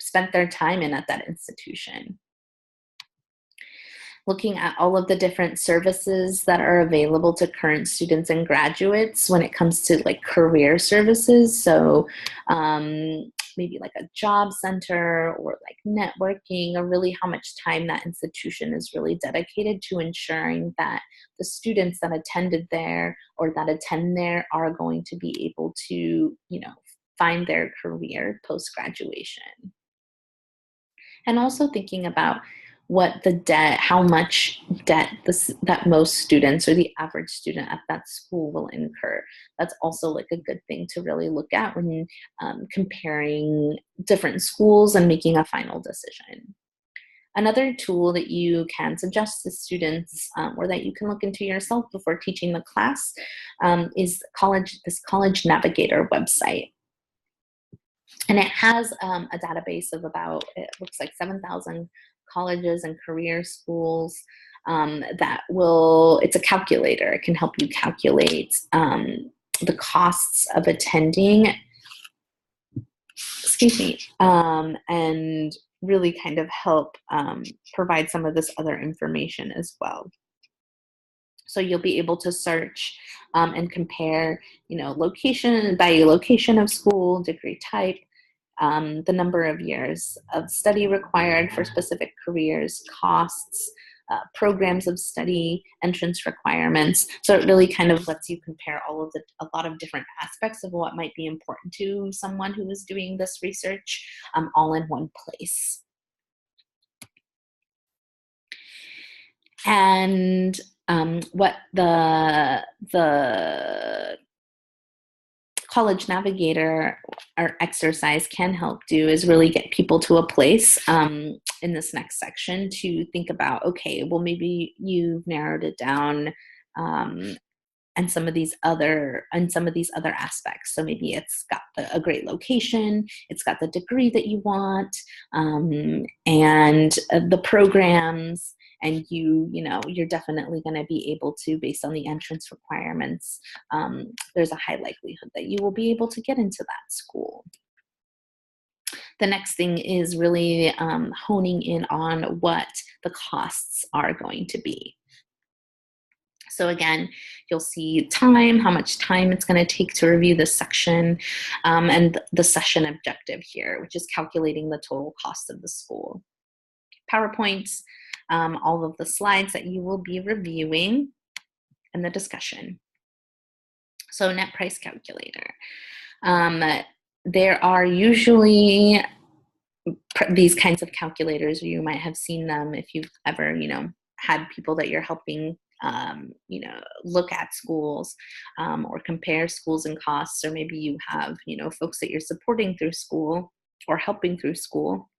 spent their time in at that institution. Looking at all of the different services that are available to current students and graduates when it comes to like career services. So maybe like a job center or like networking, or really how much time that institution is really dedicated to ensuring that the students that attended there or that attend there are going to be able to, find their career post-graduation. And also thinking about how much debt that most students or the average student at that school will incur. That's also like a good thing to really look at when comparing different schools and making a final decision. Another tool that you can suggest to students or that you can look into yourself before teaching the class is this College Navigator website. And it has a database of about, it looks like 7,000 colleges and career schools it's a calculator. It can help you calculate the costs of attending, and really kind of help provide some of this other information as well. So you'll be able to search and compare, location of school, degree type, the number of years of study required for specific careers, costs, programs of study, entrance requirements. So it really kind of lets you compare a lot of different aspects of what might be important to someone who is doing this research, all in one place. And what the College Navigator or exercise can help do is really get people to a place in this next section to think about, okay, well, maybe you've narrowed it down and some of these other aspects. So maybe it's got a great location, it's got the degree that you want, and the programs. And you're definitely going to be able to, based on the entrance requirements, there's a high likelihood that you will be able to get into that school. The next thing is really honing in on what the costs are going to be. So again, you'll see time, how much time it's going to take to review this section, and the session objective here, which is calculating the total cost of the school. PowerPoints, all of the slides that you will be reviewing, and the discussion. So net price calculator. There are usually these kinds of calculators. You might have seen them if you've ever, had people that you're helping, look at schools or compare schools and costs, or maybe you have, folks that you're supporting through school or helping through school.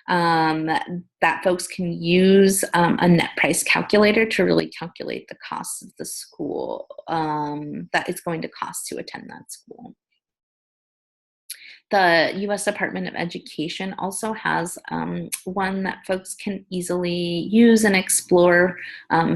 That folks can use a net price calculator to really calculate the costs of the school that it's going to cost to attend that school. The U.S. Department of Education also has one that folks can easily use and explore,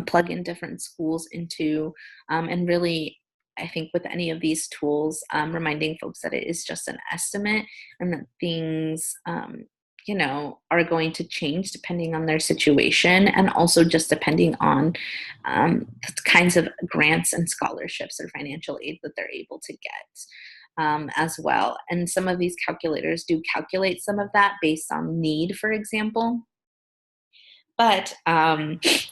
plug in different schools into, and really, I think with any of these tools, reminding folks that it is just an estimate and that things are going to change depending on their situation, and also just depending on the kinds of grants and scholarships or financial aid that they're able to get as well. And some of these calculators do calculate some of that based on need, for example. But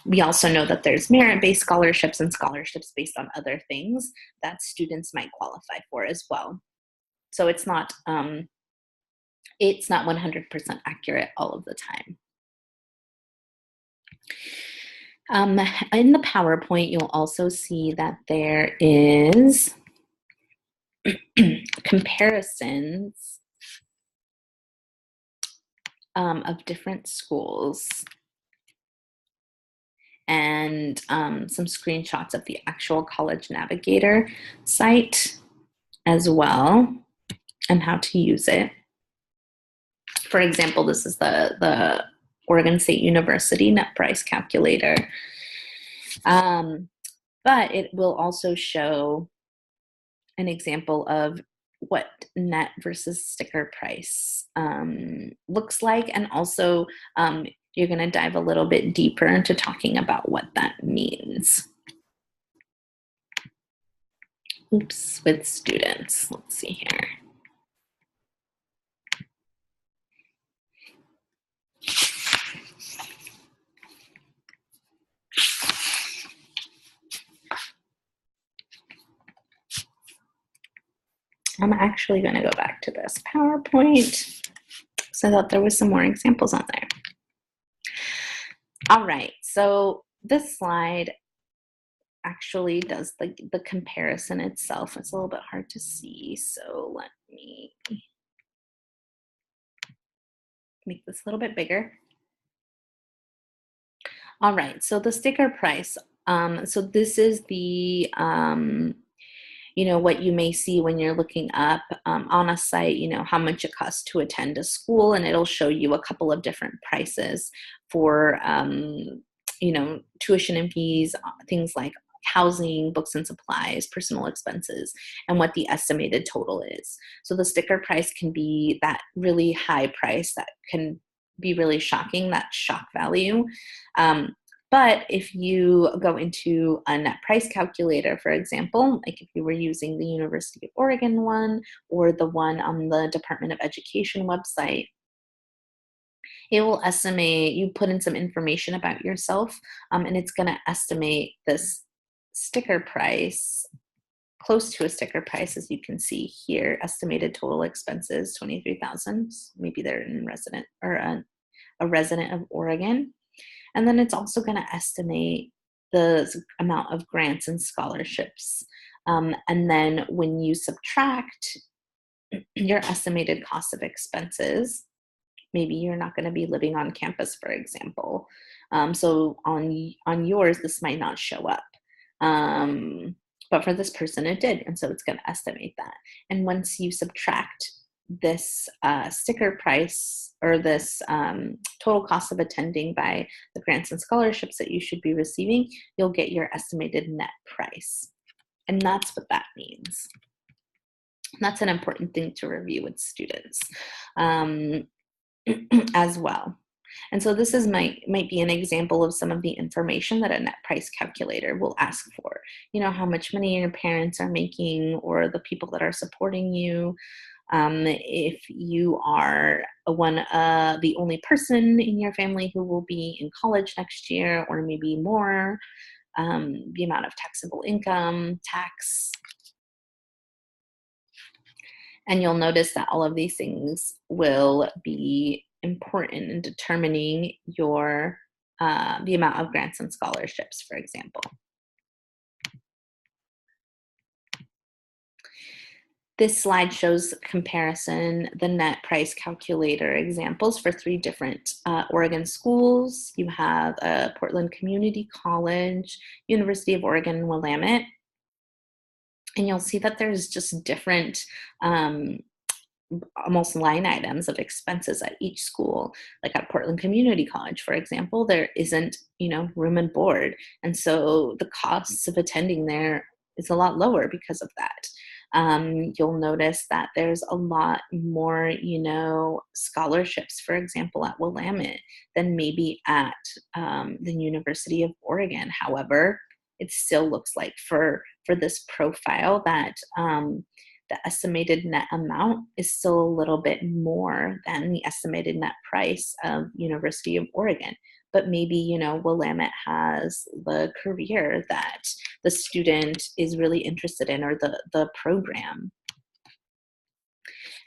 we also know that there's merit-based scholarships and scholarships based on other things that students might qualify for as well. So it's not 100% accurate all of the time. In the PowerPoint, you'll also see that there is comparisons of different schools and some screenshots of the actual College Navigator site as well, and how to use it. For example, this is the Oregon State University net price calculator. But it will also show an example of what net versus sticker price looks like. And also, you're going to dive a little bit deeper into talking about what that means. Oops, with students. Let's see here. I'm actually going to go back to this PowerPoint so that there was some more examples on there. All right, so this slide actually does the comparison itself. It's a little bit hard to see, so let me make this a little bit bigger. All right, so the sticker price. So this is the what you may see when you're looking up on a site, how much it costs to attend a school, and it'll show you a couple of different prices for, tuition and fees, things like housing, books and supplies, personal expenses, and what the estimated total is. So the sticker price can be that really high price that can be really shocking, that shock value. Um, but if you go into a net price calculator, for example, like if you were using the University of Oregon one or the one on the Department of Education website, it will estimate, you put in some information about yourself, and it's going to estimate this sticker price, close to a sticker price, as you can see here. Estimated total expenses, 23,000. Maybe they're in resident or a resident of Oregon. And then it's also going to estimate the amount of grants and scholarships. And then when you subtract your estimated cost of expenses, maybe you're not going to be living on campus, for example. So on yours, this might not show up. But for this person, it did. And so it's going to estimate that. And once you subtract this sticker price or this total cost of attending by the grants and scholarships that you should be receiving, you'll get your estimated net price. And that's what that means. And that's an important thing to review with students as well. And so this might be an example of some of the information that a net price calculator will ask for. How much money your parents are making or the people that are supporting you. If you are the only person in your family who will be in college next year, or maybe more, the amount of taxable income, tax. And you'll notice that all of these things will be important in determining your the amount of grants and scholarships, for example. This slide shows comparison, the net price calculator examples for 3 different Oregon schools. You have Portland Community College, University of Oregon, Willamette. And you'll see that there's just different almost line items of expenses at each school. Like at Portland Community College, for example, there isn't, room and board. And so the costs of attending there is a lot lower because of that. You'll notice that there's a lot more, scholarships, for example, at Willamette than maybe at the University of Oregon. However, it still looks like for this profile that the estimated net amount is still a little bit more than the estimated net price of University of Oregon. But maybe, Willamette has the career that the student is really interested in, or the program.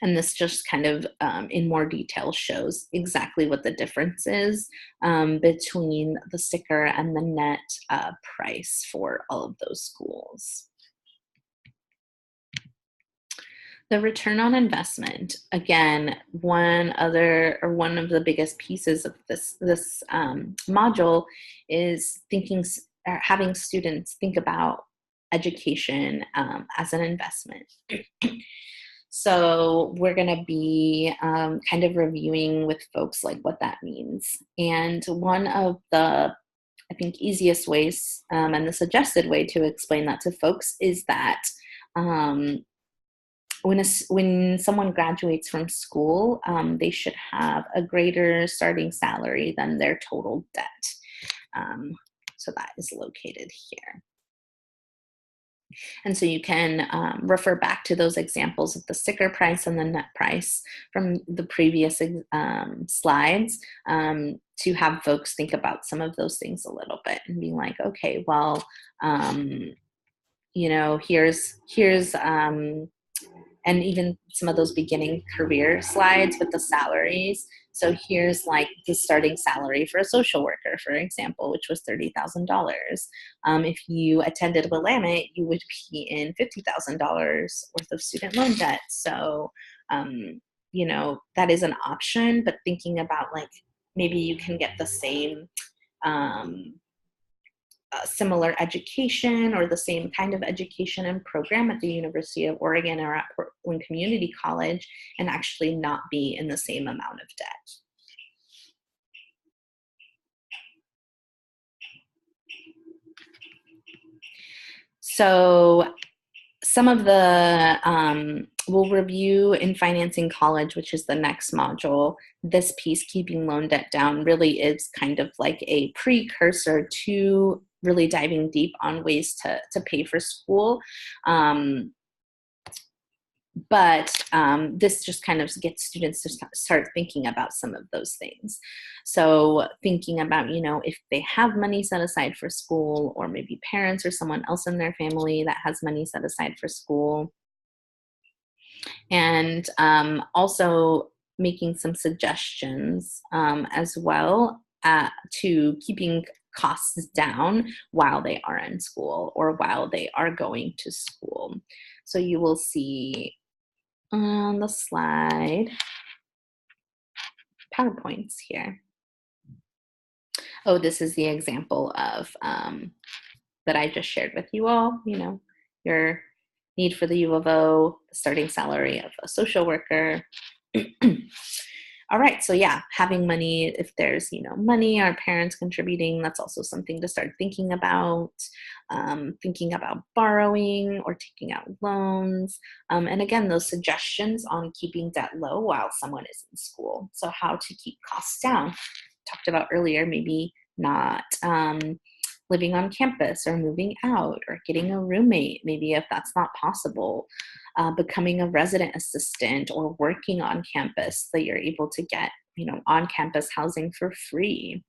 And this just kind of in more detail shows exactly what the difference is between the sticker and the net price for all of those schools. The return on investment, again, one of the biggest pieces of this module is having students think about education as an investment. So we're going to be kind of reviewing with folks like what that means. And one of the, I think, easiest ways and the suggested way to explain that to folks is that when someone graduates from school, they should have a greater starting salary than their total debt. So that is located here. And so you can refer back to those examples of the sticker price and the net price from the previous slides to have folks think about some of those things a little bit and be like, okay, well, here's and even some of those beginning career slides with the salaries. So here's like the starting salary for a social worker, for example, which was $30,000. If you attended Willamette, you would be in $50,000 worth of student loan debt. So, that is an option, but thinking about like maybe you can get the same similar education or the same kind of education and program at the University of Oregon or at Portland Community College and actually not be in the same amount of debt. So some of the, we'll review in Financing College, which is the next module. This piece, Keeping Loan Debt Down, really is kind of like a precursor to really diving deep on ways to pay for school. But this just kind of gets students to start thinking about some of those things. So thinking about, if they have money set aside for school, or maybe parents or someone else in their family that has money set aside for school. And also making some suggestions as well to keeping costs down while they are in school or while they are going to school. So you will see on the slide PowerPoints here. Oh, this is the example of that I just shared with you all, your need for the U of O, the starting salary of a social worker. All right, so yeah, having money, if there's, money, our parents contributing, that's also something to start thinking about borrowing or taking out loans. And again, those suggestions on keeping debt low while someone is in school. So how to keep costs down. Talked about earlier, maybe not living on campus or moving out or getting a roommate, maybe if that's not possible, becoming a resident assistant or working on campus so that you're able to get, on-campus housing for free.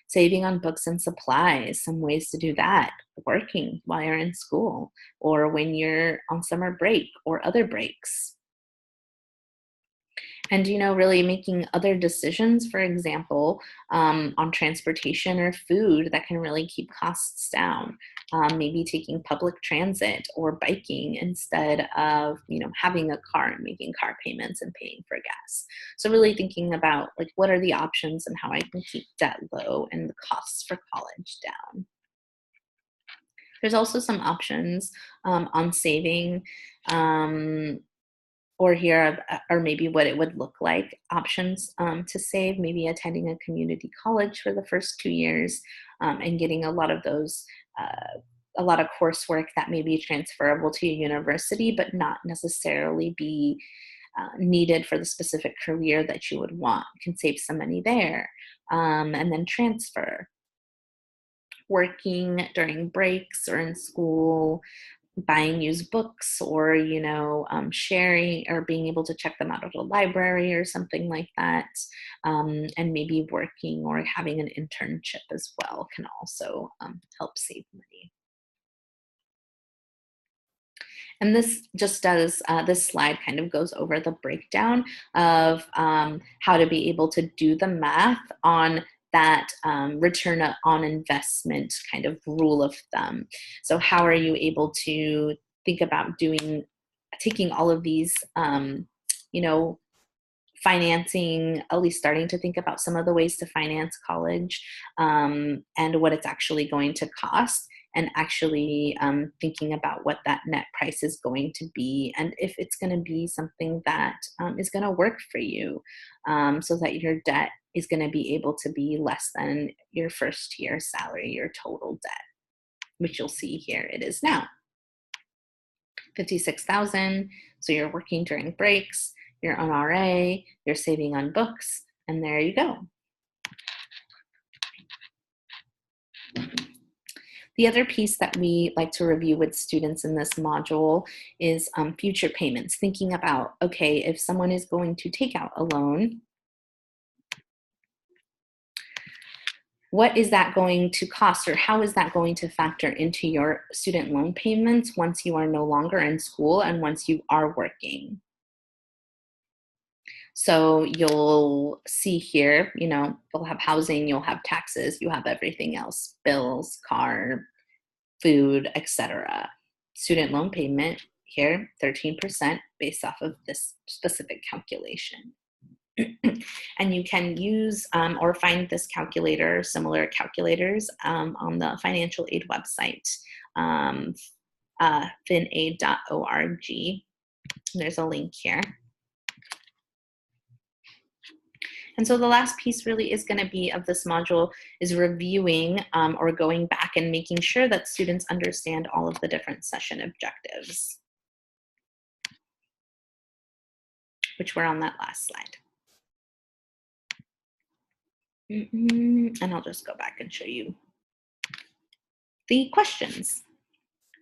Saving on books and supplies, some ways to do that, working while you're in school or when you're on summer break or other breaks. And, really making other decisions, for example, on transportation or food that can really keep costs down. Maybe taking public transit or biking instead of, having a car and making car payments and paying for gas. So really thinking about what are the options and how I can keep debt low and the costs for college down. There's also some options on saving. Or here are maybe what it would look like, options to save, maybe attending a community college for the first 2 years and getting a lot of those, a lot of coursework that may be transferable to a university, but not necessarily be needed for the specific career that you would want. You can save some money there and then transfer. Working during breaks or in school, buying used books or, sharing or being able to check them out at a library or something like that. And maybe working or having an internship as well can also help save money. And this just does, this slide kind of goes over the breakdown of how to be able to do the math on that return on investment kind of rule of thumb. So how are you able to think about taking all of these, financing, at least starting to think about some of the ways to finance college and what it's actually going to cost, and actually thinking about what that net price is going to be and if it's going to be something that is going to work for you so that your debt is going to be able to be less than your first year salary, your total debt, which you'll see here it is now. $56,000, so you're working during breaks, you're on RA, you're saving on books, and there you go. The other piece that we like to review with students in this module is future payments, thinking about, okay, if someone is going to take out a loan, what is that going to cost, or how is that going to factor into your student loan payments once you are no longer in school and once you are working? So you'll see here, you'll have housing, you'll have taxes, you have everything else, bills, car, food, etc. Student loan payment here, 13% based off of this specific calculation. And you can use or find this calculator, similar calculators, on the financial aid website, finaid.org. There's a link here. And so the last piece really is going to be of this module is reviewing or going back and making sure that students understand all of the different session objectives, which were on that last slide. And I'll just go back and show you the questions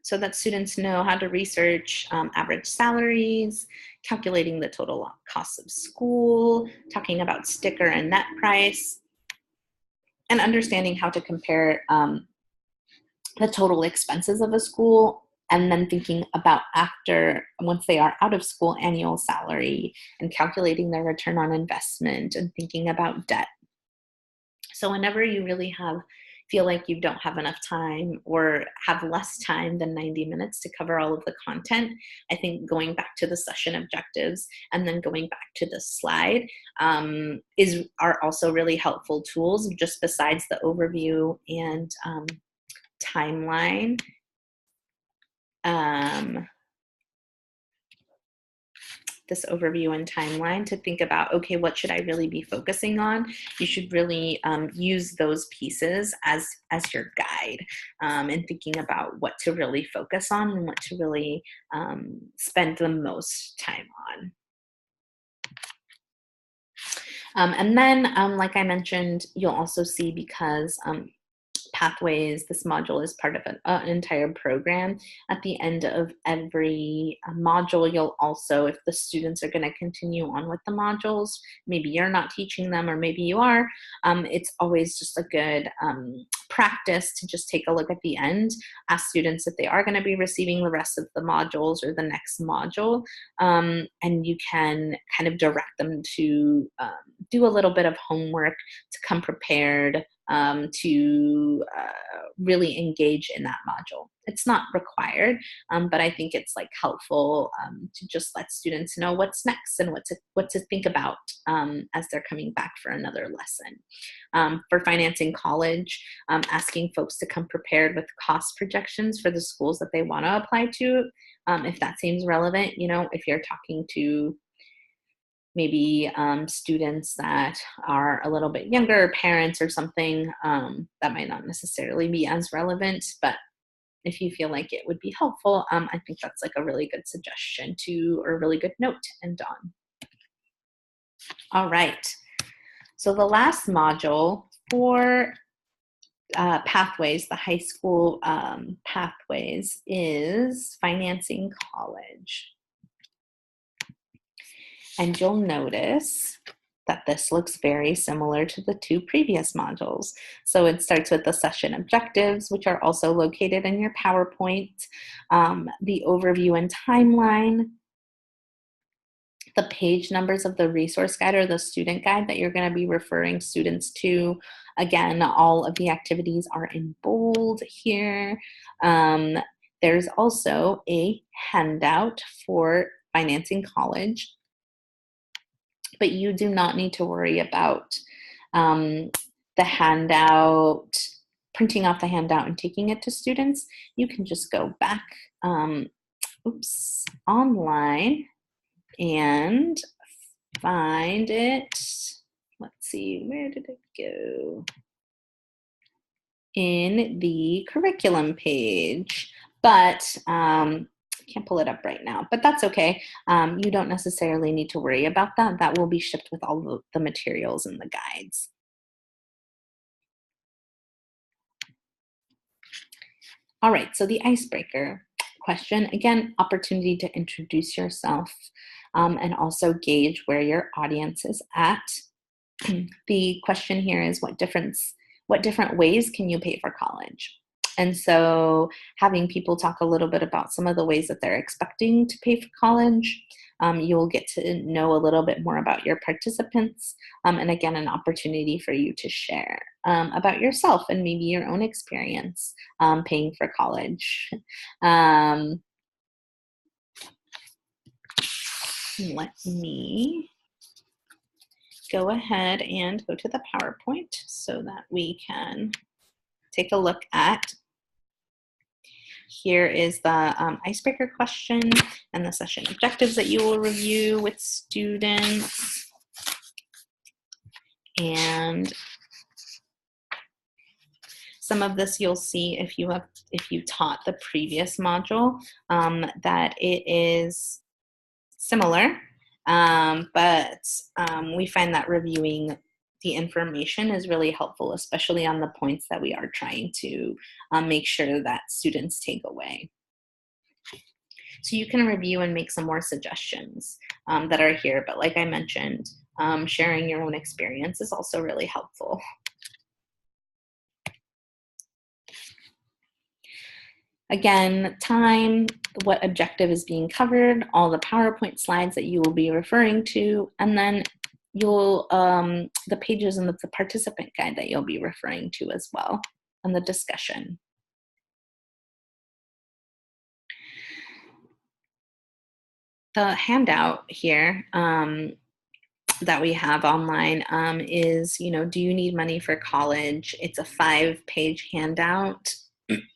so that students know how to research average salaries, calculating the total cost of school, talking about sticker and net price, and understanding how to compare the total expenses of a school, and then thinking about once they are out of school, annual salary, and calculating their return on investment, and thinking about debt. So whenever you really feel like you don't have enough time or have less time than 90 minutes to cover all of the content, I think going back to the session objectives and then going back to the slide are also really helpful tools, just besides the overview and timeline. This overview and timeline to think about, okay, what should I really be focusing on? You should really use those pieces as your guide in thinking about what to really focus on and what to really spend the most time on. And then, like I mentioned, you'll also see, because Pathways, this module is part of an entire program. At the end of every module, you'll also, if the students are going to continue on with the modules, maybe you're not teaching them or maybe you are, it's always just a good practice to just take a look at the end, ask students if they are going to be receiving the rest of the modules or the next module, and you can kind of direct them to do a little bit of homework, to come prepared, to really engage in that module. It's not required, but I think it's helpful to just let students know what's next and what to think about as they're coming back for another lesson. For financing college, asking folks to come prepared with cost projections for the schools that they want to apply to, if that seems relevant. If you're talking to maybe students that are a little bit younger, parents or something, that might not necessarily be as relevant, but if you feel like it would be helpful, I think that's a really good suggestion or a really good note to end on. All right, so the last module for Pathways, the high school Pathways, is Financing College. And you'll notice that this looks very similar to the two previous modules. So it starts with the session objectives, which are also located in your PowerPoint, the overview and timeline, the page numbers of the resource guide or the student guide that you're going to be referring students to. Again, all of the activities are in bold here. There's also a handout for Financing College, but you do not need to worry about the handout, printing off the handout and taking it to students. You can just go back online and find it. Let's see, where did it go? In the curriculum page, but can't pull it up right now, but that's okay. You don't necessarily need to worry about that. That will be shipped with all the materials and the guides. All right, so the icebreaker question, again, opportunity to introduce yourself and also gauge where your audience is at. The question here is, what different ways can you pay for college? And so having people talk a little bit about some of the ways that they're expecting to pay for college, you'll get to know a little bit more about your participants, and again, an opportunity for you to share about yourself and maybe your own experience paying for college. Let me go ahead and go to the PowerPoint so that we can take a look at. Here is the icebreaker question and the session objectives that you will review with students. And some of this you'll see if you taught the previous module, that it is similar, but we find that reviewing the information is really helpful, especially on the points that we are trying to make sure that students take away. So you can review and make some more suggestions that are here, but like I mentioned, sharing your own experience is also really helpful. Again, time, what objective is being covered, all the PowerPoint slides that you will be referring to, and then you'll the pages in the participant guide that you'll be referring to as well, and the discussion. The handout here that we have online is, do you need money for college? It's a 5-page handout.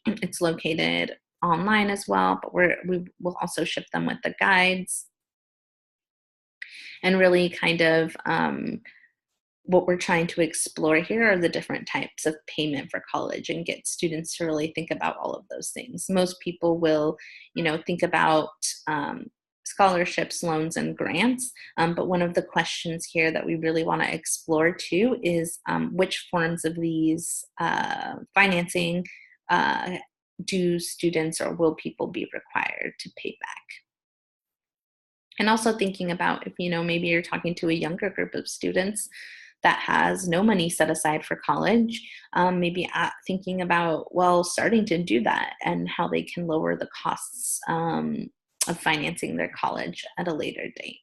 It's located online as well, but we will also ship them with the guides. And really kind of what we're trying to explore here are the different types of payment for college and get students to really think about all of those things. Most people will, think about scholarships, loans, and grants. But one of the questions here that we really want to explore too is which forms of these financing do students or will people be required to pay back? And also thinking about if, maybe you're talking to a younger group of students that has no money set aside for college, maybe thinking about, starting to do that and how they can lower the costs of financing their college at a later date.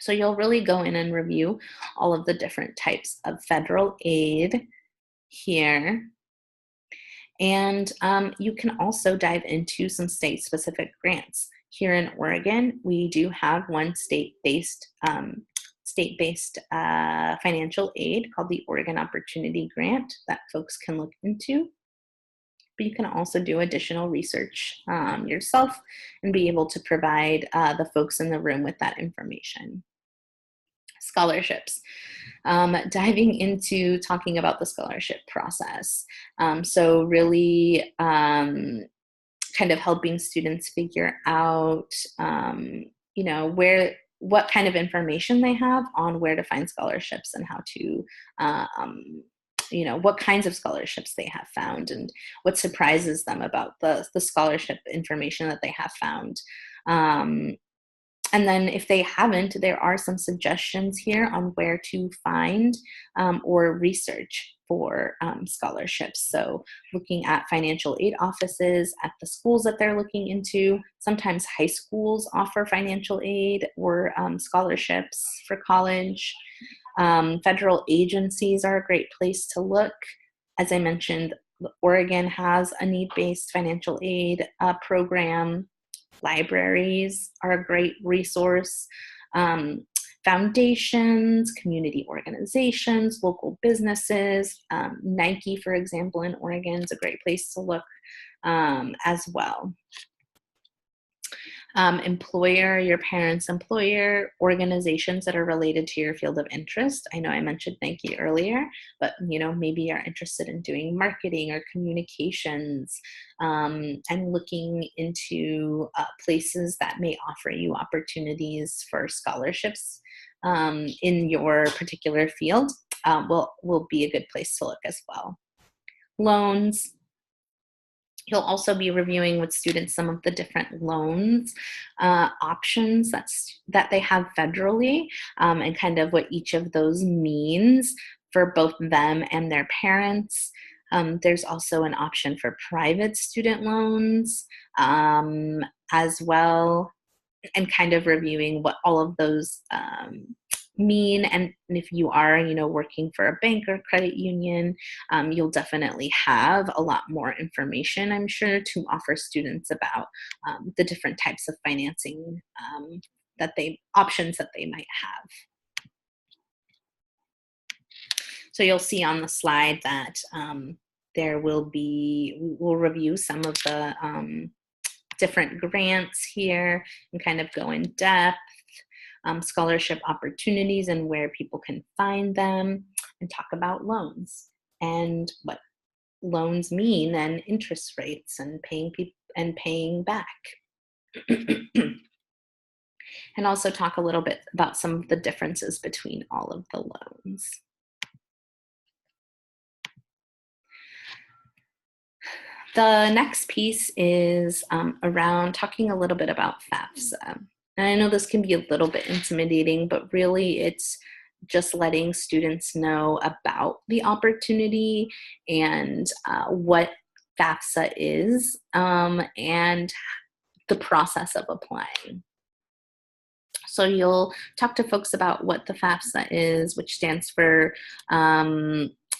So you'll really go in and review all of the different types of federal aid here. And you can also dive into some state-specific grants. Here in Oregon, we do have one state-based financial aid called the Oregon Opportunity Grant that folks can look into. But you can also do additional research yourself and be able to provide the folks in the room with that information. Scholarships. Diving into talking about the scholarship process. So really kind of helping students figure out, what kind of information they have on where to find scholarships and how to, what kinds of scholarships they have found and what surprises them about the scholarship information that they have found. And then if they haven't, there are some suggestions here on where to find or research for scholarships. So looking at financial aid offices at the schools that they're looking into. Sometimes high schools offer financial aid or scholarships for college. Federal agencies are a great place to look. As I mentioned, Oregon has a need-based financial aid program. Libraries are a great resource. Foundations, community organizations, local businesses. Nike, for example, in Oregon is a great place to look as well. Employer, your parents' employer, organizations that are related to your field of interest. I know I mentioned Nike earlier, but maybe you're interested in doing marketing or communications, and looking into places that may offer you opportunities for scholarships in your particular field will be a good place to look as well. Loans. You'll also be reviewing with students some of the different loans options that they have federally, and kind of what each of those means for both them and their parents. There's also an option for private student loans as well, and kind of reviewing what all of those mean. And if you are, working for a bank or credit union, you'll definitely have a lot more information, I'm sure, to offer students about the different types of financing options that they might have. So you'll see on the slide that we'll review some of the different grants here and kind of go in depth, scholarship opportunities and where people can find them, and talk about loans and what loans mean and interest rates and paying back. And also talk a little bit about some of the differences between all of the loans. The next piece is around talking a little bit about Fafsa. And I know this can be a little bit intimidating, but really it's just letting students know about the opportunity and what Fafsa is and the process of applying. So you'll talk to folks about what the Fafsa is, which stands for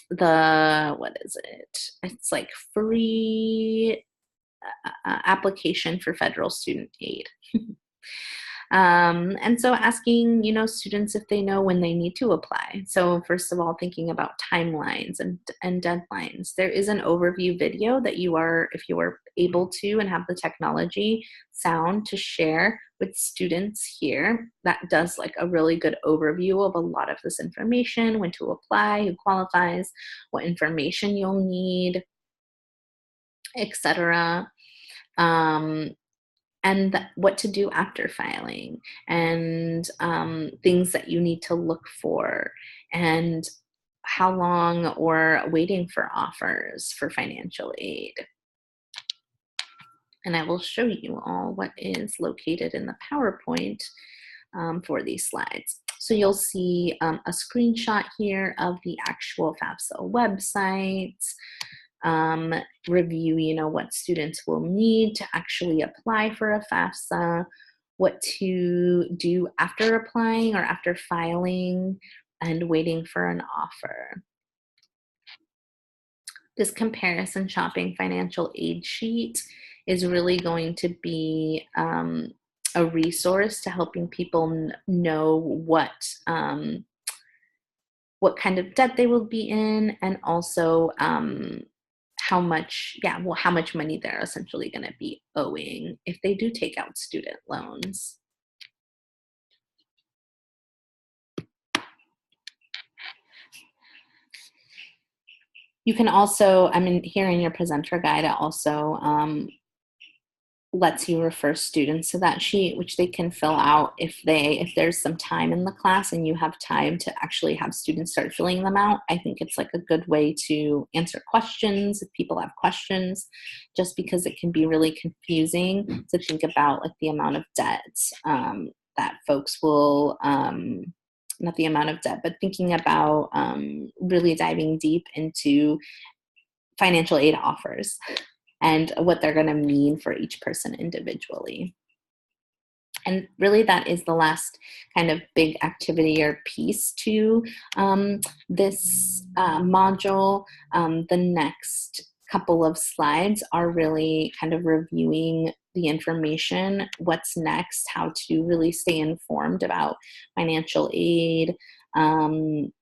what is it? It's like free application for federal student aid. And so asking, students if they know when they need to apply. So first of all, thinking about timelines and deadlines. There is an overview video that if you are able to and have the technology sound to share with students here, that does like a really good overview of a lot of this information, when to apply, who qualifies, what information you'll need, etc. And what to do after filing, and things that you need to look for, and how long or waiting for offers for financial aid. And I will show you all what is located in the PowerPoint for these slides. So you'll see a screenshot here of the actual Fafsa website. Review, what students will need to actually apply for a Fafsa, what to do after applying or after filing, and waiting for an offer. This comparison shopping financial aid sheet is really going to be a resource to helping people know what kind of debt they will be in, and also how much money they're essentially going to be owing if they do take out student loans. You can also, here in your presenter guide, it also lets you refer students to that sheet, which they can fill out if there's some time in the class and you have time to actually have students start filling them out. I think it's like a good way to answer questions if people have questions, just because it can be really confusing to think about like the amount of debt that folks will, not the amount of debt, but thinking about really diving deep into financial aid offers and what they're going to mean for each person individually. And really that is the last kind of big activity or piece to this module. The next couple of slides are really kind of reviewing the information, what's next, how to really stay informed about financial aid, and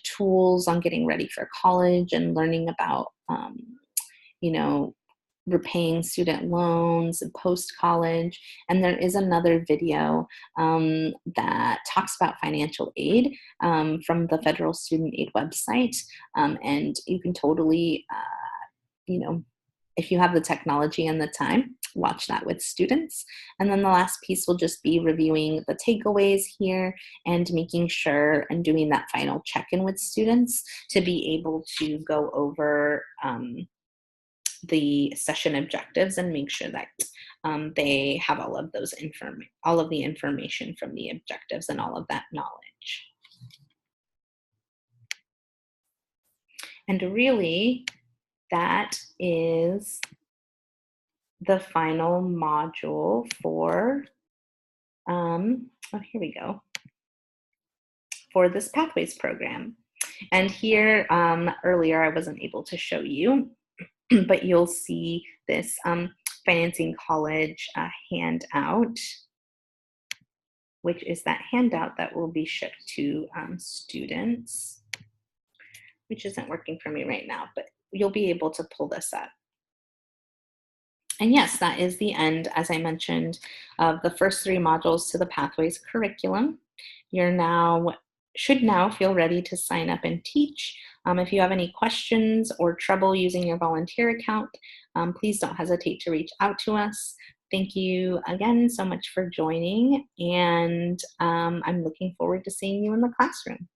tools on getting ready for college and learning about, repaying student loans and post-college. And there is another video that talks about financial aid from the Federal Student Aid website. And you can totally, if you have the technology and the time, watch that with students. And then the last piece will just be reviewing the takeaways here and making sure and doing that final check-in with students to be able to go over the session objectives and make sure that they have all of the information from the objectives and all of that knowledge. And really, that is the final module for, here we go, for this Pathways program. And here, earlier I wasn't able to show you, but you'll see this Financing College handout, which is that handout that will be shipped to students. which isn't working for me right now, but you'll be able to pull this up. And yes, that is the end, as I mentioned, of the first 3 modules to the Pathways curriculum. Should now feel ready to sign up and teach. If you have any questions or trouble using your volunteer account, please don't hesitate to reach out to us. Thank you again so much for joining, and I'm looking forward to seeing you in the classroom.